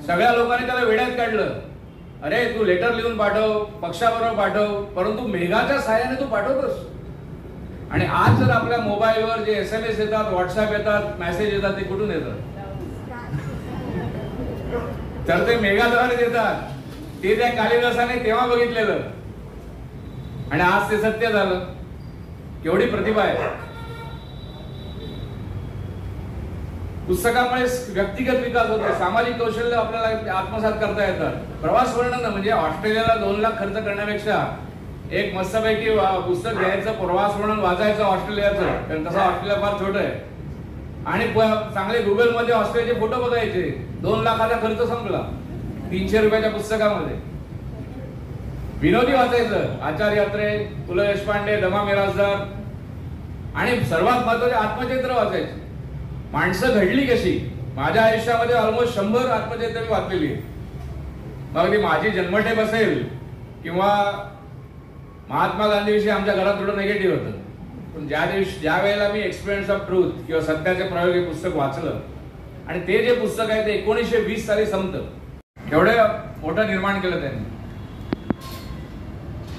सगळ्या लोकांनी त्याला वेड्यात काढलं. अरे तू लेटर लिहून पाठव, पक्षाबरोबर पाठव, परंतु मेघाच्या सहाय्याने तू पाठवतोस. आणि आज जर आपल्या मोबाईलवर जे SMS येतात, व्हॉट्सअप येतात, मेसेज येतात, ते कुठून येतात, तर ते मेघाद्वारे देतात. ते त्या कालिदासाने तेव्हा बघितलेलं आणि आज ते सत्य झालं. केवढी प्रतिभा आहे. पुस्तकामुळे व्यक्तिगत विकास होतो, सामाजिक कौशल्य आपल्याला आत्मसात करता येतात. प्रवास वर्णन म्हणजे ऑस्ट्रेलियाला 2 लाख खर्च करण्यापेक्षा एक मस्तपैकी पुस्तक घ्यायचं, प्रवास वर्णन वाचायचं ऑस्ट्रेलियाचं, कारण तसं ऑस्ट्रेलिया फार छोटं आहे. आणि चांगले गुगल मध्ये ऑस्ट्रेलियाचे फोटो बघायचे. 2 लाखाचा खर्च संपला 300 रुपयाच्या पुस्तकामध्ये. विनोदी वाचायचं, आचार्य अत्रे, पु ल देशपांडे, दमा मिरासदार. आणि सर्वात महत्वाचे आत्मचरित्र वाचायचे. माणसं घडली कशी. माझ्या आयुष्यामध्ये ऑलमोस्ट 100 आत्मचरित्र मी वाचलेली आहे. मग ती माझी जन्मठेप असेल किंवा महात्मा गांधीविषयी आमच्या घरात थोडं निगेटिव्ह होतं, पण ज्या वेळेला मी एक्सपिरियन्स ऑफ ट्रूथ किंवा सत्याचे प्रयोग हे पुस्तक वाचलं आणि ते जे पुस्तक आहे ते 1920 साली संपतं, एवढं मोठं निर्माण केलं त्यांनी.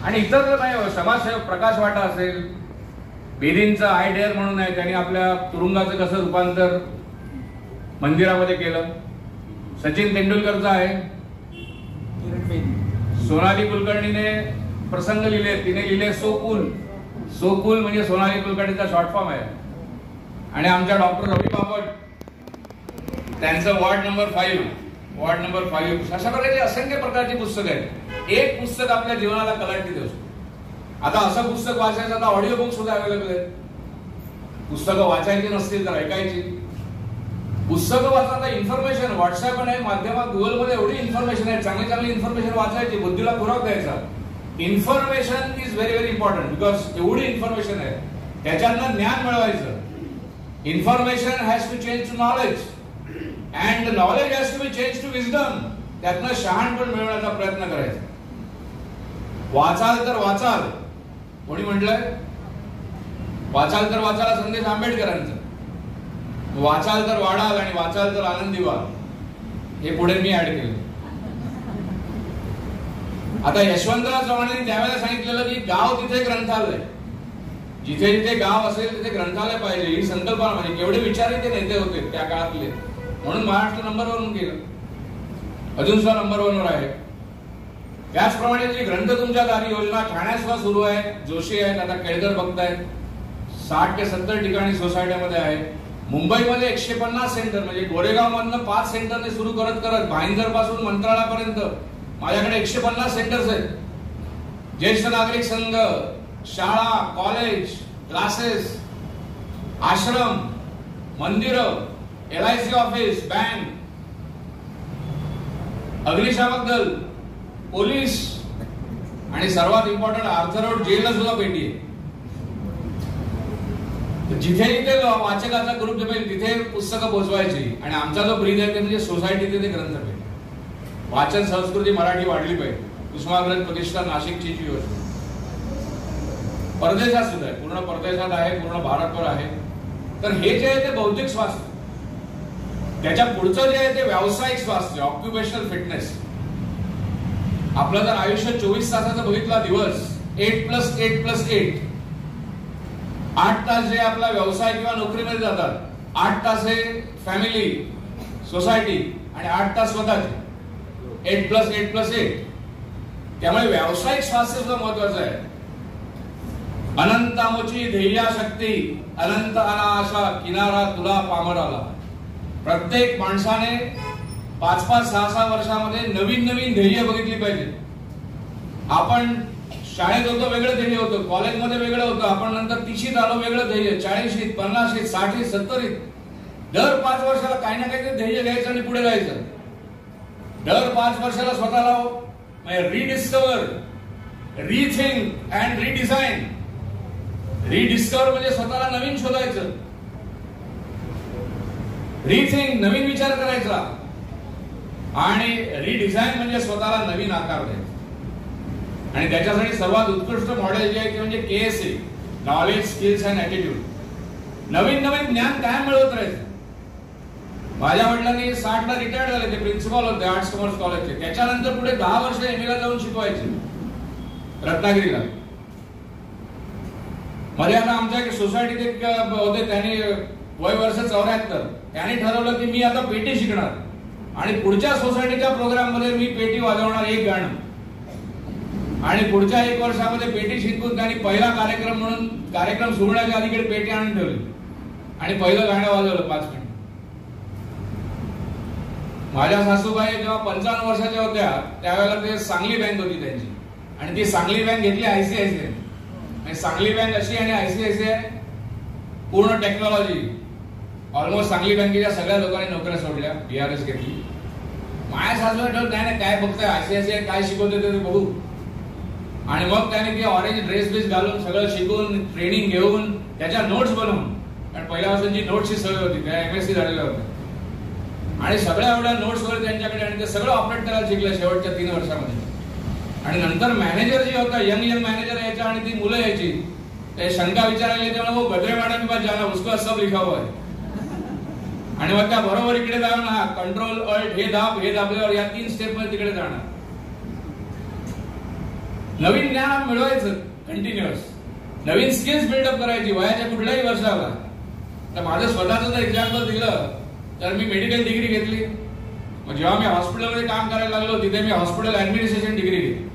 आणि इतर नाही, समाजसेवक प्रकाश वाटा असेल, बेदींचं आय डेअर म्हणून आहे, त्यांनी आपल्या तुरुंगाचं कसं रूपांतर मंदिरामध्ये केलं. सचिन तेंडुलकरचं आहे, सोनाली कुलकर्णीने प्रसंग लिहिले, तिने लिहिले सो कूल. सो कूल म्हणजे सोनाली कुलकर्णीचा शॉर्ट फॉर्म आहे. आणि आमच्या डॉक्टर रवी बापट त्यांचं वॉर्ड नंबर 5. अशा प्रकारचे असंख्य प्रकारची पुस्तकं आहेत. एक पुस्तक आपल्या जीवनाला कलांटी देऊ शकतो. आता असं पुस्तक वाचायचं, आता ऑडिओ बुक सुद्धा अवेलेबल आहेत. पुस्तकं वाचायची नसतील तर ऐकायची. पुस्तकं वाचता इन्फॉर्मेशन व्हॉट्सअप आणि माध्यमात गुगलमध्ये एवढी इन्फॉर्मेशन आहे, चांगली इन्फॉर्मेशन वाचायची, बुद्धीला खुराक द्यायचा. Information is very very important because एवढी इन्फॉर्मेशन आहे, त्याच्यातनं ज्ञान मिळवायचं. Information has to change to knowledge and knowledge has to be change to wisdom. त्यातनं शहाणपण मिळवण्याचा प्रयत्न करायचा. वाचाल तर वाचाल, कोणी म्हटलंय? वाचाल तर वाचाल संदेश आंबेडकरांचा. वाचाल तर वाढाल आणि वाचाल तर आनंदी व्हाल, हे पुढे मी ऍड केलं. आता यशवंतराव चव्हाणांनी त्यावेळेला सांगितलेलं की गाव तिथे ग्रंथालय, जिथे जिथे गाव असेल तिथे ग्रंथालय पाहिजे, ही संकल्पना. म्हणजे केवढे विचारी ते नेते होते त्या काळातले. म्हणून महाराष्ट्र नंबर 1 केलं, अजून सुद्धा नंबर 1 आहे. त्याचप्रमाणे जी ग्रंथ तुमच्या दारी योजना ठाण्यात सुद्धा सुरू आहे. जोशी आहेत, आता केळकर बघतायत. 60 ते 70 ठिकाणी सोसायट्यामध्ये आहे. मुंबईमध्ये 150 सेंटर, म्हणजे गोरेगाव मधनं 5 सेंटरने सुरू करत करत भाईंदर पासून मंत्रालयापर्यंत माझ्याकडे 150 सेंटर्स आहेत. ज्येष्ठ नागरिक संघ, शाळा, कॉलेज, क्लासेस, आश्रम, मंदिरं, LIC ऑफिस, बँक, अग्निशामक दल, पोलीस आणि सर्वात इम्पॉर्टंट आर्थर रोड जेलला सुद्धा पेटी आहे. जिथे जिथे वाचकाचा ग्रुप जमेल तिथे पुस्तकं पोहोचवायची. आणि आमचा जो ब्रिज आहे ते म्हणजे सोसायटी ते ग्रंथपेठ. वाचन संस्कृती मराठी वाढली पाहिजे. कुसुमाग्रज प्रतिष्ठान नाशिकची जी योजना परदेशात सुद्धा आहे, पूर्ण परदेशात आहे, पूर्ण भारतभर आहे. तर हे जे आहे ते बौद्धिक स्वास्थ्य. त्याच्या पुढचं जे आहे ते व्यावसायिक स्वास्थ्य, ऑक्युपेशनल फिटनेस. आपलं जर आयुष्य 24 तासाचा बघितला दिवस, 8+8+8, 8 तास जे आपला व्यवसाय किंवा नोकरीमध्ये जातात, 8 तास हे फॅमिली, सोसायटी आणि 8 तास स्वतःचे, 8+8+8. त्यामुळे व्यावसायिक स्वास्थ्य सुद्धा महत्वाचं आहे. अनंतामोची ध्येया शक्ती, अनंत अनाशा किनारा तुला पामराला. प्रत्येक माणसाने 5-5, 6-6 वर्षामध्ये नवीन नवीन ध्येय बघितली पाहिजे. आपण शाळेत होतो वेगळं ध्येय होतं, कॉलेजमध्ये वेगळं होतं, आपण नंतर 30शीत आलो वेगळं ध्येय, 40शीत, 50शीत, 60शीत, 70शीत. दर 5 वर्षाला काही ना काही ध्येय घ्यायचं आणि पुढे जायचं. दर 5 वर्षाला स्वतःला rediscover, rethink and redesign. Rediscover म्हणजे स्वतःला नवीन शोधायचं, रिथिंक नवीन विचार करायचा, आणि रिडिझाईन म्हणजे स्वतःला नवीन आकार द्यायचा. आणि त्याच्यासाठी सर्वात उत्कृष्ट मॉडेल जे आहे ते म्हणजे KSA, knowledge, skills and attitude. नवीन नवीन ज्ञान काय मिळवत राहायचं. माझ्या वडिलांनी 60ला रिटायर्ड झाले, ते प्रिन्सिपल होते आर्ट्स कॉमर्स कॉलेजचे. त्याच्यानंतर पुढे 10 वर्ष MA ला जाऊन शिकवायचे रत्नागिरीला. मध्ये आता आमच्या सोसायटीत एक होते, त्यांनी वय वर्ष 74, त्यांनी ठरवलं की मी आता पेटी शिकणार आणि पुढच्या सोसायटीच्या प्रोग्राम मध्ये मी पेटी वाजवणार, एक गाणं. आणि पुढच्या 1 वर्षामध्ये पेटी शिकून त्यांनी पहिला कार्यक्रम म्हणून, कार्यक्रम सुरण्याच्या अलीकडे पेटी आणून ठेवली आणि पहिलं गाणं वाजवलं 5 मिनिट. माझ्या सासूबाई जेव्हा 55 वर्षाच्या होत्या त्यावेळेला ते सांगली बँक होती त्यांची, आणि ती सांगली बँक घेतली ICICI. आणि सांगली बँक अशी आणि ICICI पूर्ण टेक्नॉलॉजी. ऑलमोस्ट सांगली बँकेच्या सगळ्या लोकांनी नोकऱ्या सोडल्या, BRS घेतली. माझ्या सासूबाई ठेवलं त्याने काय बघताय, ICICI काय शिकवते ते बघू. आणि मग त्याने ते ऑरेंज ड्रेस बेस घालून सगळं शिकून, ट्रेनिंग घेऊन, त्याच्या नोट्स बनवून, कारण पहिल्या वर्षांची नोट्सची सवय होती, त्या MSc झालेल्या होत्या, आणि सगळ्या एवढ्या नोट्स वगैरे त्यांच्याकडे, आणि ते सगळं ऑपरेट करायला शिकलं शेवटच्या 3 वर्षामध्ये. आणि नंतर मॅनेजर जे होता, यंग मॅनेजर यायचा आणि ती मुलं यायची, ते शंका विचारायला तेव्हा वो गदरे मैडम के पास जाना, उसका सब लिखा हुआ है. आणि मग त्या बरोबर इकडे जाऊन हा कंट्रोल अल्ट हे दाबल्यावर या 3 स्टेप मध्ये तिकडे जाणार. नवीन ज्ञान मिळवायचं कंटिन्युअस, नवीन स्किल्स बिल्डअप करायची वयाच्या कुठल्याही वर्षाला. तर माझं स्वतःचं जर एक्झाम्पल दिलं तर मी मेडिकल डिग्री घेतली. मग जेव्हा मी हॉस्पिटलमध्ये काम करायला लागलो तिथे मी हॉस्पिटल ऍडमिनिस्ट्रेशन डिग्री घेतली.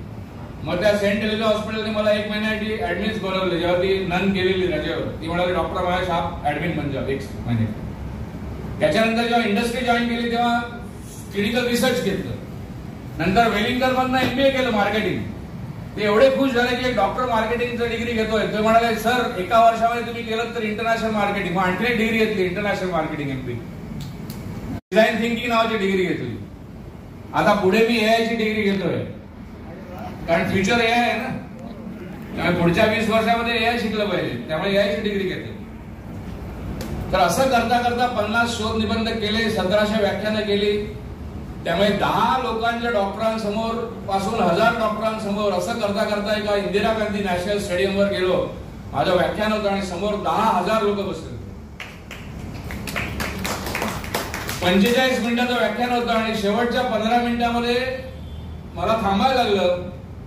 मग त्या सेंट एलिझा हॉस्पिटलने मला 1 महिन्यासाठी ऍडमिन्स बनवले. जेव्हा ती नन गेलेली रजेवर, ती म्हणाली डॉक्टर महेश आप ऍडमिन बन जाओ 1 महिने. त्याच्यानंतर जेव्हा इंडस्ट्री जॉईन केली तेव्हा क्लिनिकल रिसर्च घेतलं. नंतर वेलिंगकर मधनं MBA केलं मार्केटिंग. ते एवढे खुश झाले की एक डॉक्टर मार्केटिंगचं डिग्री घेतोय. ते म्हणाले सर एका वर्षामध्ये तुम्ही केलं तर इंटरनॅशनल मार्केटिंग. मग आणखी एक डिग्री घेतली international marketing MBA. Design thinking नावाची डिग्री घेतली. आता पुढे मी AI ची डिग्री घेतोय, कारण फ्युचर AI आहे ना. त्यामुळे पुढच्या 20 वर्षामध्ये AI शिकलं पाहिजे, त्यामुळे AI ची डिग्री घेतली. तर असं करता करता 50 शोध निबंध केले, 1700 व्याख्यानं केली. त्यामुळे 10 लोकांच्या डॉक्टरांसमोर पासून 1000 डॉक्टरांसमोर असं करता करता एका इंदिरा गांधी नॅशनल स्टेडियमवर गेलो. माझं व्याख्यान होतं आणि समोर 10,000 लोक बसले. 45 मिनिटाचं व्याख्यान होतं आणि शेवटच्या 15 मिनिटांमध्ये मला थांबायला लागलं,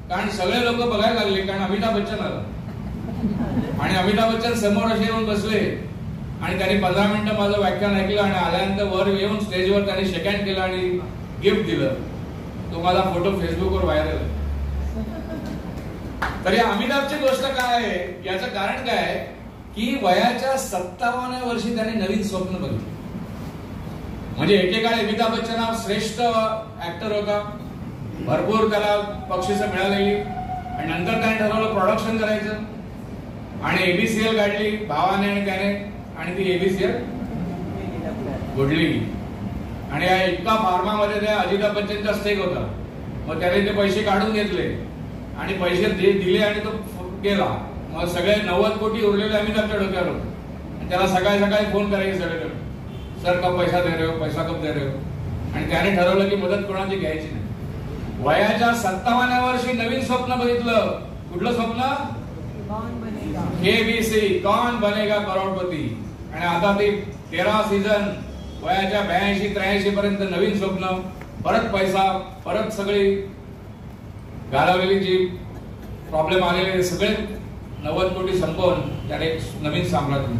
कारण सगळे लोक बघायला लागले. कारण अमिताभ बच्चन आला आणि अमिताभ बच्चन समोर असे येऊन बसले आणि त्यांनी 15 मिनिटं माझं व्याख्यान ऐकलं आणि आल्यानंतर वर येऊन स्टेजवर त्यांनी शेक हँड केलं आणि गिफ्ट दिलं. तो माझा फोटो फेसबुकवर व्हायरल आहे. तर या अमिताभची गोष्ट काय आहे, याचं कारण काय आहे की वयाच्या 57व्या वर्षी त्यांनी नवीन स्वप्न बघितलं. म्हणजे एकेकाळी अमिताभ बच्चन हा श्रेष्ठ ऍक्टर होता, भरपूर त्याला बक्षिसं मिळालेली. आणि नंतर त्याने ठरवलं प्रोडक्शन करायचं आणि ABCL काढली भावाने आणि त्याने, आणि ती ABCL बुडली. आणि या इतका फार्मामध्ये त्या अमिताभ बच्चनचा स्टेक होता. मग त्याने ते पैसे काढून घेतले आणि पैसे दिले आणि तो गेला. मग सगळे 90 कोटी उरलेले अमिताभच्या डोक्यावर होते. त्याला सकाळी सकाळी फोन करायचे सगळे, सर कब पैसा दे रहे हो, पैसा कब दे रहे हो. आणि त्याने ठरवलं की मदत कोणाची घ्यायची नाही. वयाच्या 57व्या वर्षी नवीन स्वप्न बघितलं. कुठलं स्वप्न? KBC, कौन बनेगा करोडपती. आणि आता ते 13 सीझन, वयाच्या 82-83 पर्यंत नवीन स्वप्न, परत पैसा, परत सगळी घालवलेली जी प्रॉब्लेम आलेले सगळे 90 कोटी संपवून त्याने एक नवीन साम्राज्य.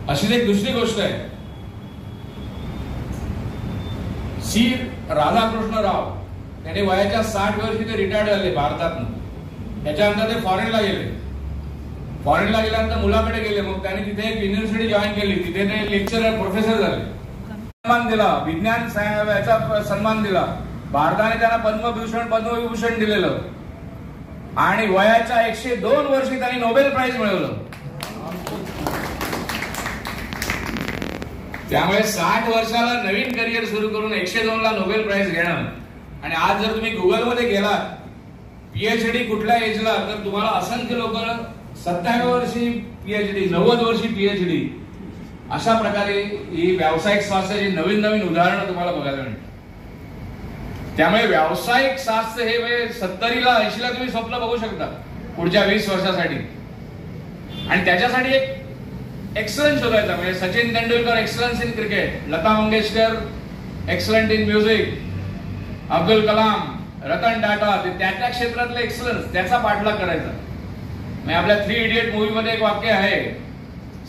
अशीच एक दुसरी गोष्ट आहे. C. राधाकृष्ण राव, त्याने वयाच्या 60 वर्षी ते रिटायर्ड झाले भारतातून. त्याच्यानंतर ते फॉरेनला गेले. फॉरेनला गेल्यानंतर मुलाकडे गेले. मग त्यांनी तिथे एक युनिव्हर्सिटी जॉईन केली. तिथे ते लेक्चरर प्रोफेसर झाले. सन्मान दिला, विज्ञान याचा सन्मान दिला. भारताने त्यांना पद्मभूषण पद्मविभूषण दिलेलं. आणि वयाच्या 102 वर्षी त्यांनी नोबेल प्राइज मिळवलं. त्यामुळे 60 वर्षाला नवीन करिअर सुरू करून 102 ला नोबेल प्राइज घेणं. आणि आज जर तुम्ही गुगलमध्ये गेलात PhD कुठल्या एजला, तर तुम्हाला असंख्य लोक 27 वर्षी PhD, 90 वर्षी PhD, अशा प्रकारे ही व्यावसायिक स्वास्थ्याची नवीन नवीन उदाहरणं तुम्हाला बघायला मिळतात. त्यामुळे व्यावसायिक स्वास्थ्य हे 70ला 80ला तुम्ही स्वप्न बघू शकता पुढच्या 20 वर्षासाठी. आणि त्याच्यासाठी एक एक्सलन्स शोधायचा. म्हणजे Sachin Tendulkar excellence in cricket, Lata Mangeshkar excellent in music, Abdul Kalam, Ratan Tata, त्या क्षेत्रातलं एक्सलन्स, त्याचा पाठलाग करायचा. मैं आपल्या 3 इडियट मूवी मध्ये एक वाक्य आहे,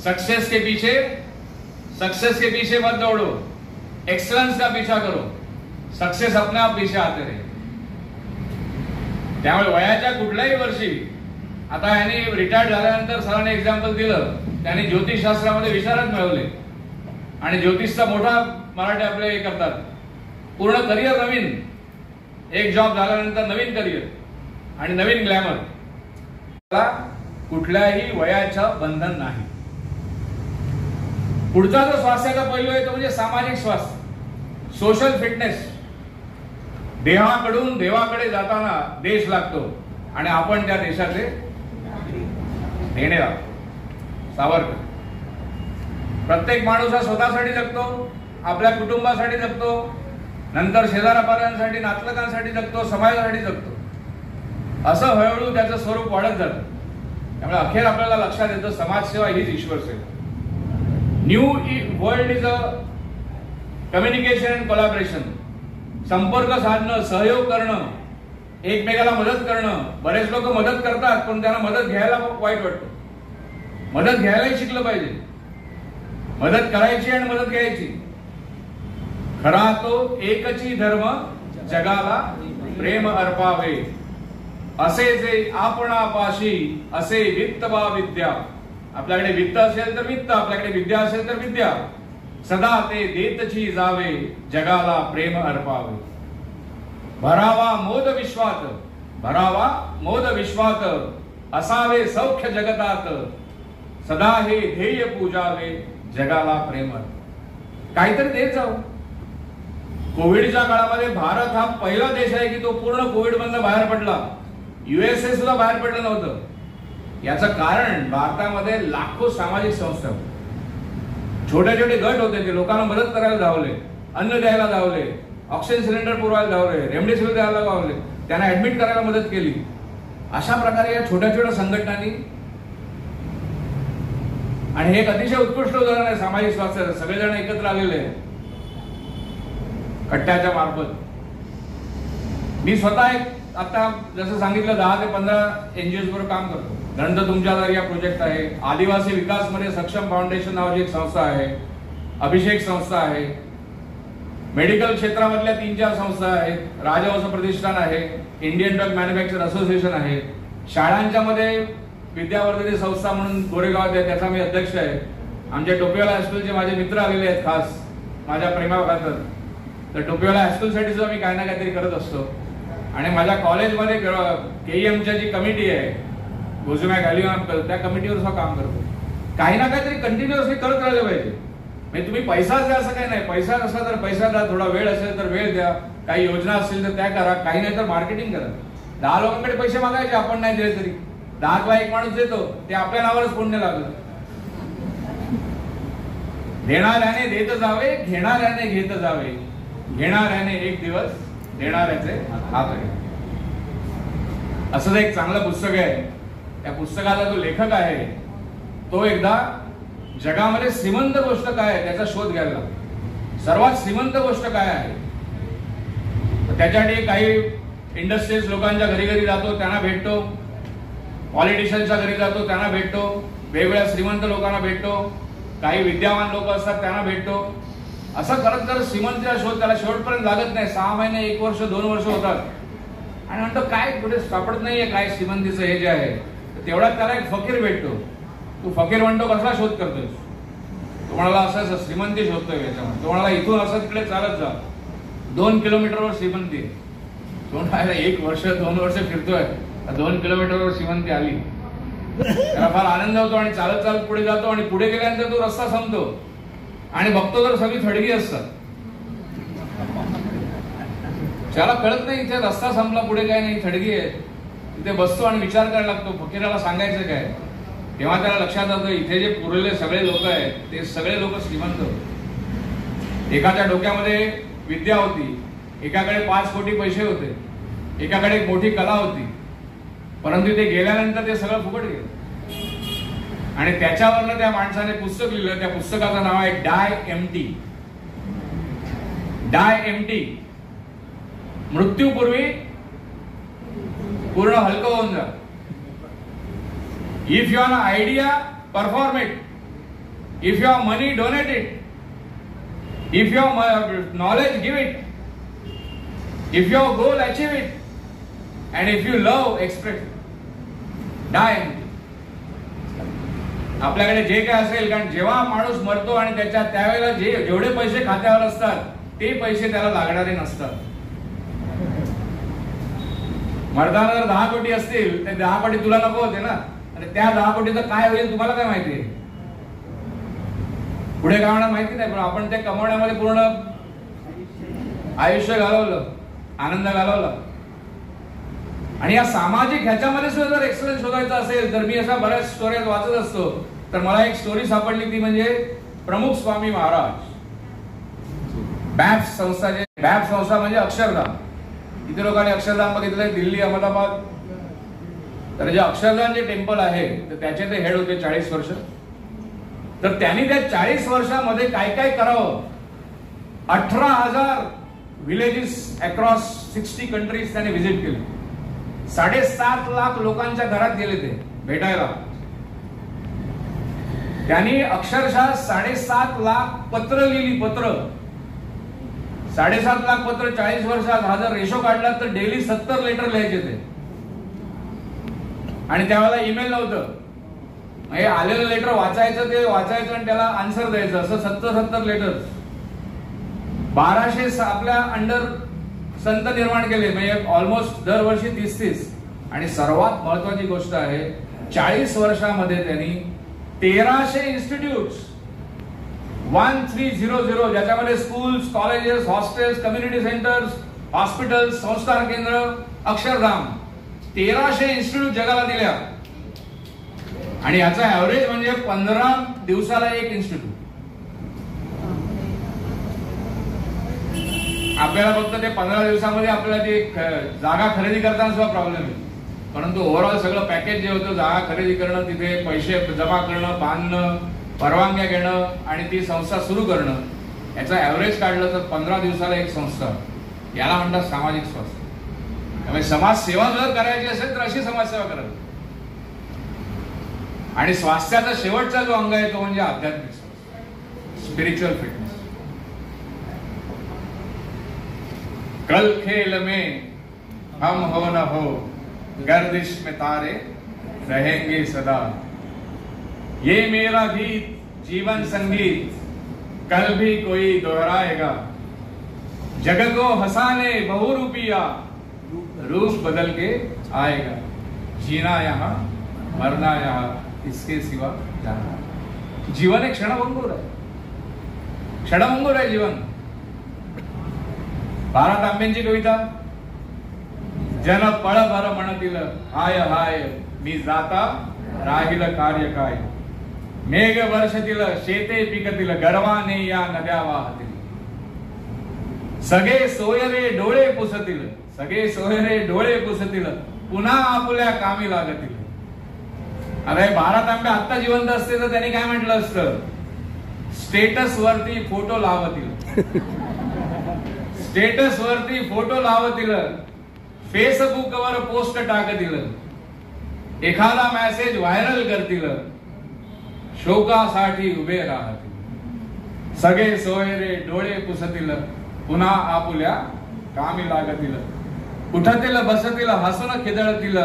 सक्सेस के पीछे मत दौड़ो, एक्सलन्स का पीछा करो, सक्सेस अपने आप पीछे आते रहे. त्यामुळे वयाच्या कुठल्याही वर्षी, आता यांनी रिटायर्ड झाल्यानंतर सरांनी एक्झाम्पल दिलं, त्यांनी ज्योतिषशास्त्रामध्ये विशारद मिळवले आणि ज्योतिषचा मोठा मराठी आपले हे करतात. पूर्ण करिअर नवीन, एक जॉब झाल्यानंतर नवीन करिअर आणि नवीन ग्लॅमर. कुठल्याही वयाचं बंधन नाही. पुढचा जो स्वास्थ्याचा पैलू आहे तो म्हणजे सामाजिक स्वास्थ्य, सोशल फिटनेस. देहाकडून देवाकडे जाताना देश लागतो आणि आपण त्या देशाचे देणे आहोत. सावरकर. प्रत्येक माणूस हा स्वतःसाठी जगतो, आपल्या कुटुंबासाठी जगतो, नंतर शेजाऱ्यापाऱ्यांसाठी, नातलगांसाठी जगतो, समाजासाठी जगतो. असं हळूहळू त्याचं स्वरूप वाढत जातं. त्यामुळे अखेर आपल्याला लक्षात येतं समाजसेवा हीच ईश्वर सेवा. New world is a communication and collaboration. संपर्क साधणं, सहयोग करणं, एकमेकाला मदत करणं. बरेच लोक मदत करतात पण त्यांना मदत घ्यायला वाईट वाटतं. मदत घ्यायलाही शिकलं पाहिजे. मदत करायची आणि मदत घ्यायची. खरा तो एकची धर्म जगाला प्रेम अर्पावे. असे जे आपणापाशी असे वित्त वा विद्या. आपल्याकडे वित्त असेल तर वित्त, आपल्याकडे विद्या असेल तर विद्या. सदा ते देतची जावे जगाला प्रेम अर्पावे. भरावा मोद विश्वात, भरावा मोद विश्वात. असावे सौख्य जगतात. सदा हे ध्येय पूजावे जगाला प्रेम. काहीतरी देत जाऊ. कोविडच्या काळामध्ये भारत हा पहिला देश आहे की तो पूर्ण कोविड मधनं बाहेर पडला. USA सुद्धा बाहेर पडलं नव्हतं. याचं कारण भारतामध्ये लाखो सामाजिक संस्था होत्या. छोटे छोटे गट होते ते लोकांना मदत करायला धावले, अन्न द्यायला धावले, ऑक्सिजन सिलेंडर पुरवायला धावले, रेमडेसिवीर द्यायला धावले, त्यांना ऍडमिट करायला मदत केली. अशा प्रकारे या छोट्या छोट्या संघटनांनी, आणि हे एक अतिशय उत्कृष्ट उदाहरण आहे सामाजिक स्वास्थ्याचं. सगळेजण एकत्र आलेले आहेत कट्ट्याच्या मार्फत. मी स्वतः एक आता जसं सांगितलं 10 ते 15 NGOs वर काम करतो. नंतर तुमच्या दारी हा प्रोजेक्ट आहे. आदिवासी विकास मध्ये सक्षम फाउंडेशन नावाची एक संस्था आहे. अभिषेक संस्था आहे. मेडिकल क्षेत्रामधल्या 3-4 संस्था आहेत. राजहंस प्रतिष्ठान आहे. इंडियन ड्रग मॅन्युफॅक्चर असोसिएशन आहे. शाळांच्या मध्ये विद्यावर्धिनी संस्था म्हणून गोरेगावात आहे, त्याचा मी अध्यक्ष आहे. आमच्या टोपीवाला हायस्कूलचे माझे मित्र आलेले आहेत खास माझ्या प्रेमाखातर. तर टोपीवाला हायस्कूलसाठी सुद्धा मी काही ना काहीतरी करत असतो. आणि माझ्या कॉलेजमध्ये KEMच्या जी कमिटी आहे, गोजुमॅ गॅलियम, त्या कमिटीवर सुद्धा काम करतो. काही ना काहीतरी कंटिन्युअसली करत राहिले पाहिजे. म्हणजे तुम्ही पैसाच द्या असं काही नाही. पैसा नसला तर पैसा द्या, थोडा वेळ असेल तर वेळ द्या, काही योजना असतील तर त्या करा, काही नाही तर मार्केटिंग करा. 10 लोकांकडे पैसे मागायचे, आपण नाही दिले तरी 10 किंवा 1 माणूस देतो, ते आपल्या नावावरच पुण्य लागलं. देणाऱ्याने देत जावे, घेणाऱ्याने घेत जावे. घेणाऱ्याने एक दिवस देणाऱ्याचे हात आहे. असं एक चांगलं पुस्तक आहे. त्या पुस्तकाचा जो लेखक आहे तो एकदा जगामध्ये श्रीमंत गोष्ट काय आहे त्याचा शोध घ्यायला. सर्वात श्रीमंत गोष्ट काय आहे त्याच्यासाठी काही इंडस्ट्रीज लोकांच्या घरी घरी जातो, त्यांना भेटतो. पॉलिटिशियनच्या घरी जातो, त्यांना भेटतो. वेगवेगळ्या श्रीमंत लोकांना भेटतो. काही विद्यावान लोक असतात त्यांना भेटतो. असं करत करत श्रीमंतीचा शोध त्याला शेवटपर्यंत लागत नाही. 6 महिने, 1 वर्ष, 2 वर्ष होतात. आणि म्हणतो काय कुठे सापडत नाहीये काय श्रीमंतीचं हे जे आहे. तेवढ्यात त्याला एक फकीर भेटतो. तू फकीर म्हणतो कसला शोध करतोय. तो म्हणाला असं श्रीमंती शोधतोय याच्यामध्ये. तो म्हणाला इथून असं तिकडे चालत जा, 2 किलोमीटरवर श्रीमंती. तो म्हणाला 1 वर्ष 2 वर्ष फिरतोय, 2 किलोमीटरवर श्रीमंती आली. त्याला फार आनंद होतो आणि चालत चालत पुढे जातो. आणि पुढे गेल्यानंतर तो रस्ता संपतो आणि बघतो तर सगळी थडगी असतात. त्याला कळत नाही इथे रस्ता संपला, पुढे काय नाही, थडगी आहे. तिथे बसतो आणि विचार करायला लागतो फकीराला सांगायचं काय. तेव्हा त्याला लक्षात येतं इथे जे पुरलेले सगळे लोक आहेत ते सगळे लोक श्रीमंत होते. एकाच्या डोक्यामध्ये विद्या होती, एकाकडे 5 कोटी पैसे होते, एकाकडे एक मोठी कला होती. परंतु ते गेल्यानंतर ते सगळं फुकट गेलं. आणि त्याच्यावरनं त्या माणसाने पुस्तक लिहिलं. त्या पुस्तकाचं नाव आहे डाय एम्प्टी. डाय एम्प्टी. मृत्यूपूर्वी पूर्ण हलकं होऊन जा. If you have an idea, perform it. If you have money, donate it. If you have knowledge, give it. If you have goal, achieve it. And if you love, express. Die empty. आपल्याकडे जे काय असेल, कारण जेव्हा माणूस मरतो आणि त्यावेळेला जेवढे पैसे खात्यावर असतात ते पैसे त्याला लागणारे नसतात. मरताना जर 10 कोटी असतील तर 10 कोटी तुला नको होते ना. आणि त्या 10 कोटीचं काय होईल तुम्हाला काय माहिती. पुढे काय होणार माहिती नाही. पण आपण ते कमवण्यामध्ये पूर्ण आयुष्य घालवलं, आनंद घालवला. आणि या सामाजिक ह्याच्यामध्ये सुद्धा जर एक्सलन्स शोधायचा असेल तर मी अशा बऱ्याच स्टोऱ्या वाचत असतो. तर मला एक स्टोरी सापडली ती म्हणजे प्रमुख स्वामी महाराज. बॅप्स संस्था म्हणजे अक्षरधाम. इथे लोकांनी अक्षरधाम बघितलंय, दिल्ली, अहमदाबाद. तर जे अक्षरधाम जे टेम्पल आहे तर त्याचे ते हेड होते 40 वर्ष. तर त्यांनी त्या 40 वर्षामध्ये काय काय करावं, 18,000 विलेजेस अक्रॉस 60 कंट्रीज त्याने व्हिजिट केले. 7.5 लाख लोकांच्या घरात गेले ते भेटायला. त्यांनी अक्षरशः 7.5 लाख पत्र लिहिली. पत्र 7.5 लाख पत्र 40 वर्षात हा जर रेशो काढला तर डेली 70 लेटर लिहायचे ते. आणि त्यावेळेला ईमेल नव्हतं. हे आलेलं लेटर वाचायचं, ते वाचायचं आणि त्याला आन्सर द्यायचं. असं 70 लेटर्स. 1200 आपल्या अंडर संत निर्माण केले, म्हणजे ऑलमोस्ट दरवर्षी 30. आणि सर्वात महत्वाची गोष्ट आहे, 40 वर्षामध्ये त्यांनी 1300 इन्स्टिट्यूट्स 1300 ज्याच्यामध्ये schools, colleges, hostels, community centres, hospitals, संस्कार केंद्र, अक्षरधाम 1300 इन्स्टिट्यूट जगाला दिल्या. आणि याचा ऍव्हरेज म्हणजे 15 दिवसाला एक इन्स्टिट्यूट. आपल्याला फक्त ते 15 दिवसामध्ये आपल्याला ती जागा खरेदी करताना सुद्धा प्रॉब्लेम आहे. परंतु ओव्हरऑल सगळं पॅकेज जे होतं, जागा खरेदी करणं, तिथे पैसे जमा करणं, बांधणं, परवानग्या घेणं आणि ती संस्था सुरू करणं, याचा ऍव्हरेज काढलं तर 15 दिवसाला एक संस्था. याला म्हणतात सामाजिक स्वास्थ्य. त्यामुळे समाजसेवा जर करायची असेल तर अशी समाजसेवा करावी. आणि स्वास्थ्याचा शेवटचा जो अंग आहे तो म्हणजे आध्यात्मिक स्वास्थ्य, स्पिरिच्युअल फिटनेस. कल खेल में हम हो न हो, गर्दिश में तारे रहेंगे सदा. ये मेरा गीत जीवन संगीत कल भी कोई दोहराएगा. जग को हंसाने बहुरूपिया रूप बदल के आएगा. जीना यहाँ मरना यहाँ, इसके सिवा जाना. जीवन एक क्षणभंगुर आहे. क्षणभंगुर आहे जीवन. बारा तांब्यांची कविता. जन पळभर म्हणतील हाय हाय, मी जाता राहील कार्य काय. मेघ वर्षतील शेते पिकतील, गर्वाने या नद्या वाहतील. सगळे सोयरे डोळे पुसतील, सगळे सोयरे डोळे पुसतील, पुन्हा आपल्या कामी लागतील. अरे 12 तांबे आत्ता जिवंत असते तर त्यांनी काय म्हटलं असतं, स्टेटस वरती फोटो लावतील. स्टेटस वरती फोटो लावतील, फेसबुक वर पोस्ट टाकतील, एखादा मेसेज व्हायरल करतील, शोकासाठी उभे राहतील. सगळे सोयरे डोळे पुसतील, पुन्हा आपुल्या कामी लागतील. उठतील बसतील, हसून खिदळतील,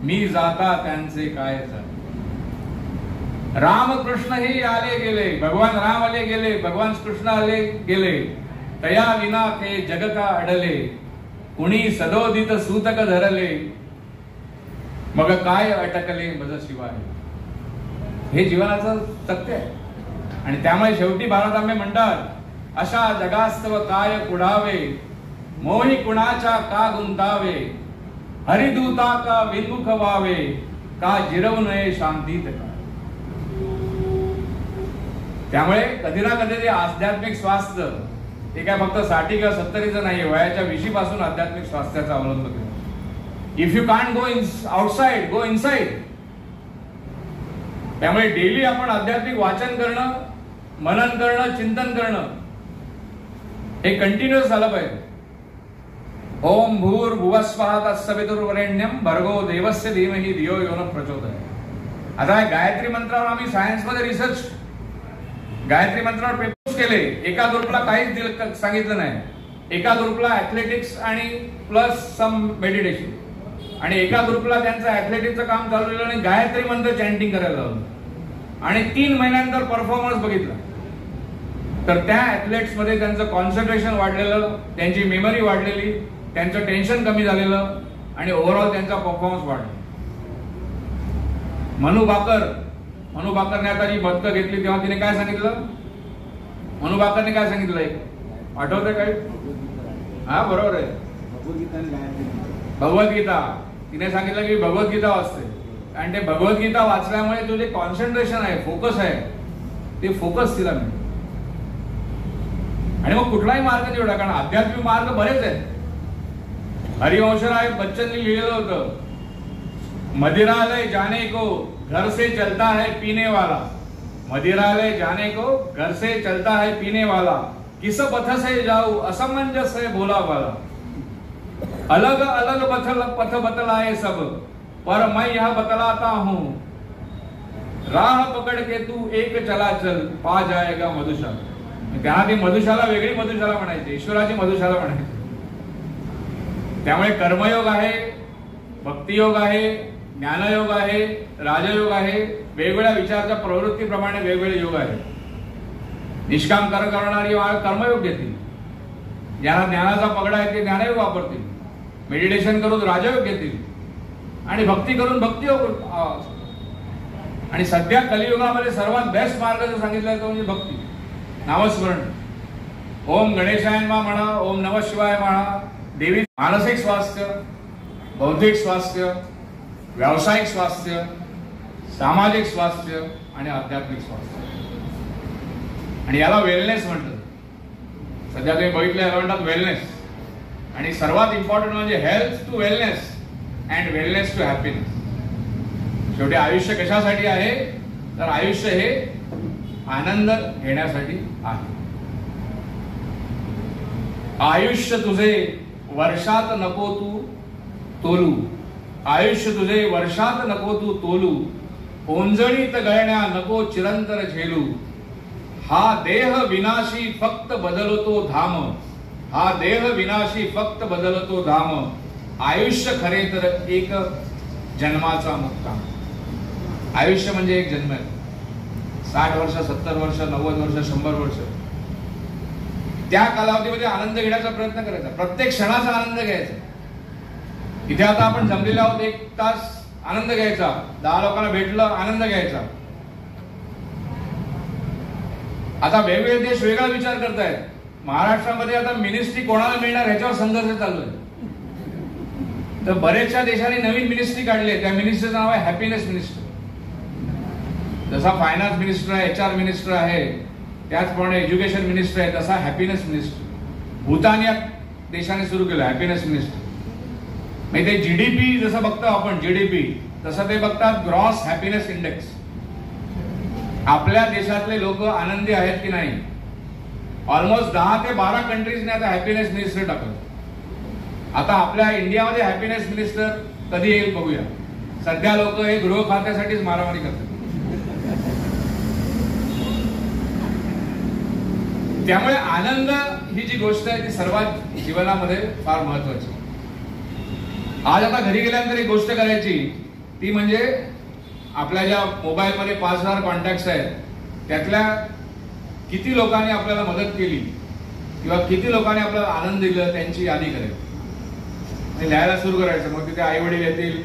मी जाता त्यांचे काय झाले. रामकृष्ण ही आले गेले, भगवान राम आले गेले, भगवान कृष्ण आले गेले, तया विना ते जग का अडले. कुणी सदोदित सूतक धरले, मग काय अटकले मज शिवाय. हे जीवनाचं सत्य आहे. आणि त्यामुळे शेवटी बारा तांबे म्हणतात, अशा जगास्तव काय पुढावे, मोही कुणाच्या का गुंतावे. हरिदूता का विमुख व्हावे, का जिरवू नये शांतीत का. त्यामुळे कधी ना कधी ते आध्यात्मिक स्वास्थ्य ते काय फक्त 60 किंवा 70चं नाही, वयाच्या 20 पासून आध्यात्मिक स्वास्थ्याचा अवलंब केला. If you can't go outside, go inside. त्यामुळे डेली आपण आध्यात्मिक वाचन करणं, मनन करणं, चिंतन करणं हे कंटिन्युअस झालं पाहिजे. ओम भूर्भुवस्वः तत्सवितुर्वरेण्यं भर्गो देवस्य धीमहि धियो यो न प्रचोदयात्. आता गायत्री मंत्रावर आम्ही सायन्स मध्ये रिसर्च, गायत्री मंत्रावर पेपर्स केले. एका ग्रुपला काहीच सांगितलं नाही. एका ग्रुपला ऍथलेटिक्स आणि प्लस सम मेडिटेशन, आणि एका ग्रुपला त्यांचं ऍथलेटिक्सचं काम चालू आणि गायत्री मंत्र चॅन्टिंग करायला लावलं. आणि 3 महिन्यानंतर परफॉर्मन्स बघितला तर त्या ऍथलेट्स मध्ये त्यांचं कॉन्सन्ट्रेशन वाढलेलं, त्यांची मेमरी वाढलेली, त्यांचं टेन्शन कमी झालेलं आणि ओव्हरऑल त्यांचा परफॉर्मन्स वाढला. मनू बाकरने आता जी पदकं घेतली तेव्हा तिने काय सांगितलं, मनू बाकरने काय सांगितलंय आठवतंय काय? हा बरोबर आहे, भगवद्गीता. तिने सांगितलं की भगवद्गीता वाचते आणि ते भगवद्गीता वाचल्यामुळे तुझे कॉन्सन्ट्रेशन आहे, फोकस आहे, ते फोकस तिला मिळते. आणि मग कुठलाही मार्ग निवडा, कारण आध्यात्मिक मार्ग बरेच आहेत. हरिवंशराय बच्चननी लिहिलेलं होतं, मदिरालय जाने को घर से चलता है पीने वाला, मदिरालय जाने को घर से चलता है पीने वाला, किस पथ से जाऊं असमंजस है भोला वाला। अलग अलग पथ बतलाए सब, पर मैं यह बतलाता हूं, राह पकड़ के तू एक चला चल, पा जाएगा मधुशाला। त्यांना ती मधुशाला वेगळी मधुशाला म्हणायची, ईश्वराची मधुशाला म्हणायची। त्यामुळे कर्मयोग आहे, भक्तियोग आहे, ज्ञानयोग आहे, राजयोग आहे, वेगवेगळ्या विचाराच्या प्रवृत्तीप्रमाणे वेगवेगळे योग आहेत। निष्काम कर्म करणारी कर्मयोग घेतील, ज्यांना ज्ञानाचा पगडा आहे ते ज्ञानयोग वापरतील, मेडिटेशन करून राजयोग घेतील आणि भक्ती करून भक्तियोग। आणि सध्या कलियुगामध्ये सर्वात बेस्ट मार्ग जो सांगितलाय तो म्हणजे भक्ती, नामस्मरण। ओम गणेशाय नमः म्हणा, ओम नमः शिवाय म्हणा। देवी मानसिक स्वास्थ्य, बौद्धिक स्वास्थ्य, व्यावसायिक स्वास्थ्य, सामाजिक स्वास्थ्य आणि आध्यात्मिक स्वास्थ्य, आणि याला वेलनेस म्हणतात। सध्या तुम्ही बघितलं याला म्हणतात वेलनेस, आणि सर्वात इम्पॉर्टंट म्हणजे health to wellness and wellness to happiness. शेवटी आयुष्य कशासाठी आहे तर आयुष्य हे आनंद घेण्यासाठी आहे। आयुष्य तुझे वर्षात नको तू तोलू, आयुष्य तुझे वर्षात नको तू तोलू, ओंजळीत गळण्या नको चिरंतर झेलू। हा देह विनाशी फक्त बदलतो धाम, हा देह विनाशी फक्त बदलतो धाम। आयुष्य खरे तर एक जन्माचा मुक्काम। आयुष्य म्हणजे एक जन्म आहे, 60 वर्ष, 70 वर्ष, 90 वर्ष, 100 वर्ष, त्या कालावधीमध्ये आनंद घेण्याचा प्रयत्न करायचा, प्रत्येक क्षणाचा आनंद घ्यायचा। इथे आता आपण जमलेले आहोत, 1 तास आनंद घ्यायचा, 10 लोकांना भेटलं आनंद घ्यायचा। आता वेगवेगळे देश वेगळा विचार करतायत। महाराष्ट्रामध्ये आता मिनिस्ट्री कोणाला मिळणार ह्याच्यावर संघर्ष चालू आहे। तर बरेचशा देशांनी नवीन मिनिस्ट्री काढली, त्या मिनिस्ट्रीचं नाव आहे हॅपीनेस मिनिस्टर। जसा फायनान्स मिनिस्टर आहे, HR मिनिस्टर आहे, त्याचप्रमाणे एज्युकेशन मिनिस्टर आहे, तसा हॅपीनेस मिनिस्टर भूतान या देशाने सुरू केलं हॅपीनेस मिनिस्टर। म्हणजे ते GDP जसं बघतो आपण GDP, तसं ते बघतात ग्रॉस हॅपीनेस इंडेक्स। आपल्या देशातले लोक आनंदी आहेत की नाही। ऑलमोस्ट 10 ते 12 कंट्रीजने आता हॅपीनेस मिनिस्टर टाकलं। आता आपल्या इंडियामध्ये हॅपीनेस मिनिस्टर कधी येईल बघूया। सध्या लोक हे गृह खात्यासाठीच मारामारी करतात। त्यामुळे आनंद ही जी गोष्ट आहे ती सर्वात जीवनामध्ये फार महत्वाची। आज आता घरी गेल्यानंतर एक गोष्ट करायची, ती म्हणजे आपल्या ज्या मोबाईलमध्ये 5000 कॉन्टॅक्ट्स आहेत त्यातल्या किती लोकांनी आपल्याला मदत केली किंवा किती लोकांनी आपल्याला आनंद दिला त्यांची यादी करायची, लिहायला सुरू करायचं। मग तिथे आई वडील येतील,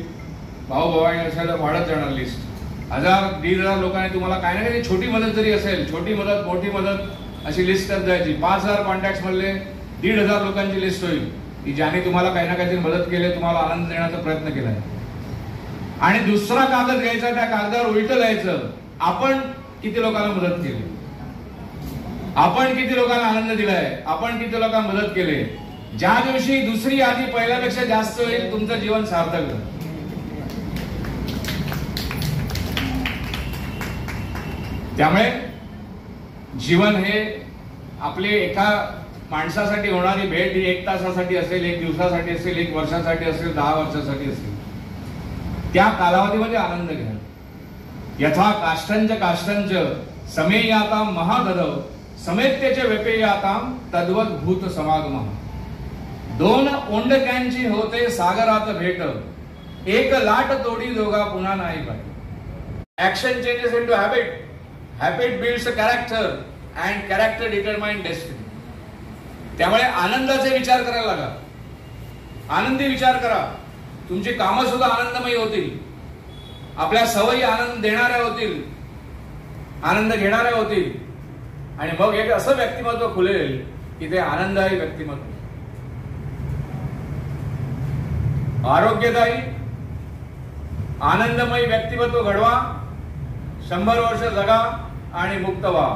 भाऊ भावानी असायला वाढत जाणार लिस्ट। 1000-1500 लोकांनी तुम्हाला काय ना काही छोटी मदत जरी असेल, छोटी मदत मोठी मदत अशी लिस्ट करत जायची। 5000 कॉन्टॅक्ट मधले 1500 लोकांची लिस्ट होईल की ज्यांनी तुम्हाला काही ना काहीतरी मदत केली, तुम्हाला आनंद देण्याचा प्रयत्न केलाय। आणि दुसरा कागद घ्यायचा, त्या कागदावर उलट लिहायचं आपण किती लोकांना मदत केली, आपण किती लोकांना आनंद दिलाय, आपण किती लोकांना मदत केली। ज्या दिवशी दुसरी यादी पहिल्यापेक्षा जास्त होईल तुमचं जीवन सार्थक झालं। त्यामुळे जीवन हे आपले एका माणसासाठी होणारी भेट ही 1 तासासाठी असेल, 1 दिवसासाठी असेल, 1 वर्षासाठी असेल, 10 वर्षासाठी असेल, त्या कालावधीमध्ये आनंद घ्या। यथा काष्ठंच काष्ठंच समेयाताम महादधव समेत्यचे वेपेयाताम तद्वत भूत समागम। 2 ओंडक्यांची होते सागरात भेट, एक लाट तोडी दोघा पुन्हा नाही पाहिजे। Action changes into habit, habit builds a character and character determine destiny. त्यामुळे आनंदाचे विचार करायला लागा, आनंदी विचार करा। तुमची कामं सुद्धा आनंदमयी होतील, आपल्या सवयी आनंद देणाऱ्या होतील, आनंद घेणाऱ्या होतील, आणि मग एक असं व्यक्तिमत्व खुलेल की ते आनंददायी व्यक्तिमत्व, आरोग्यदायी आनंदमयी व्यक्तिमत्व घडवा। 100 वर्ष जगा आणि मुक्त व्हा।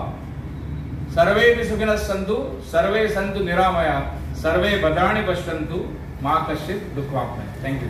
सर्वे सुखिनः सन्तु, सर्वे सन्तु निरामया, सर्वे भद्राणि पश्यन्तु, मा कश्चित् दुःखमाप्नुयात्। थँक्यू।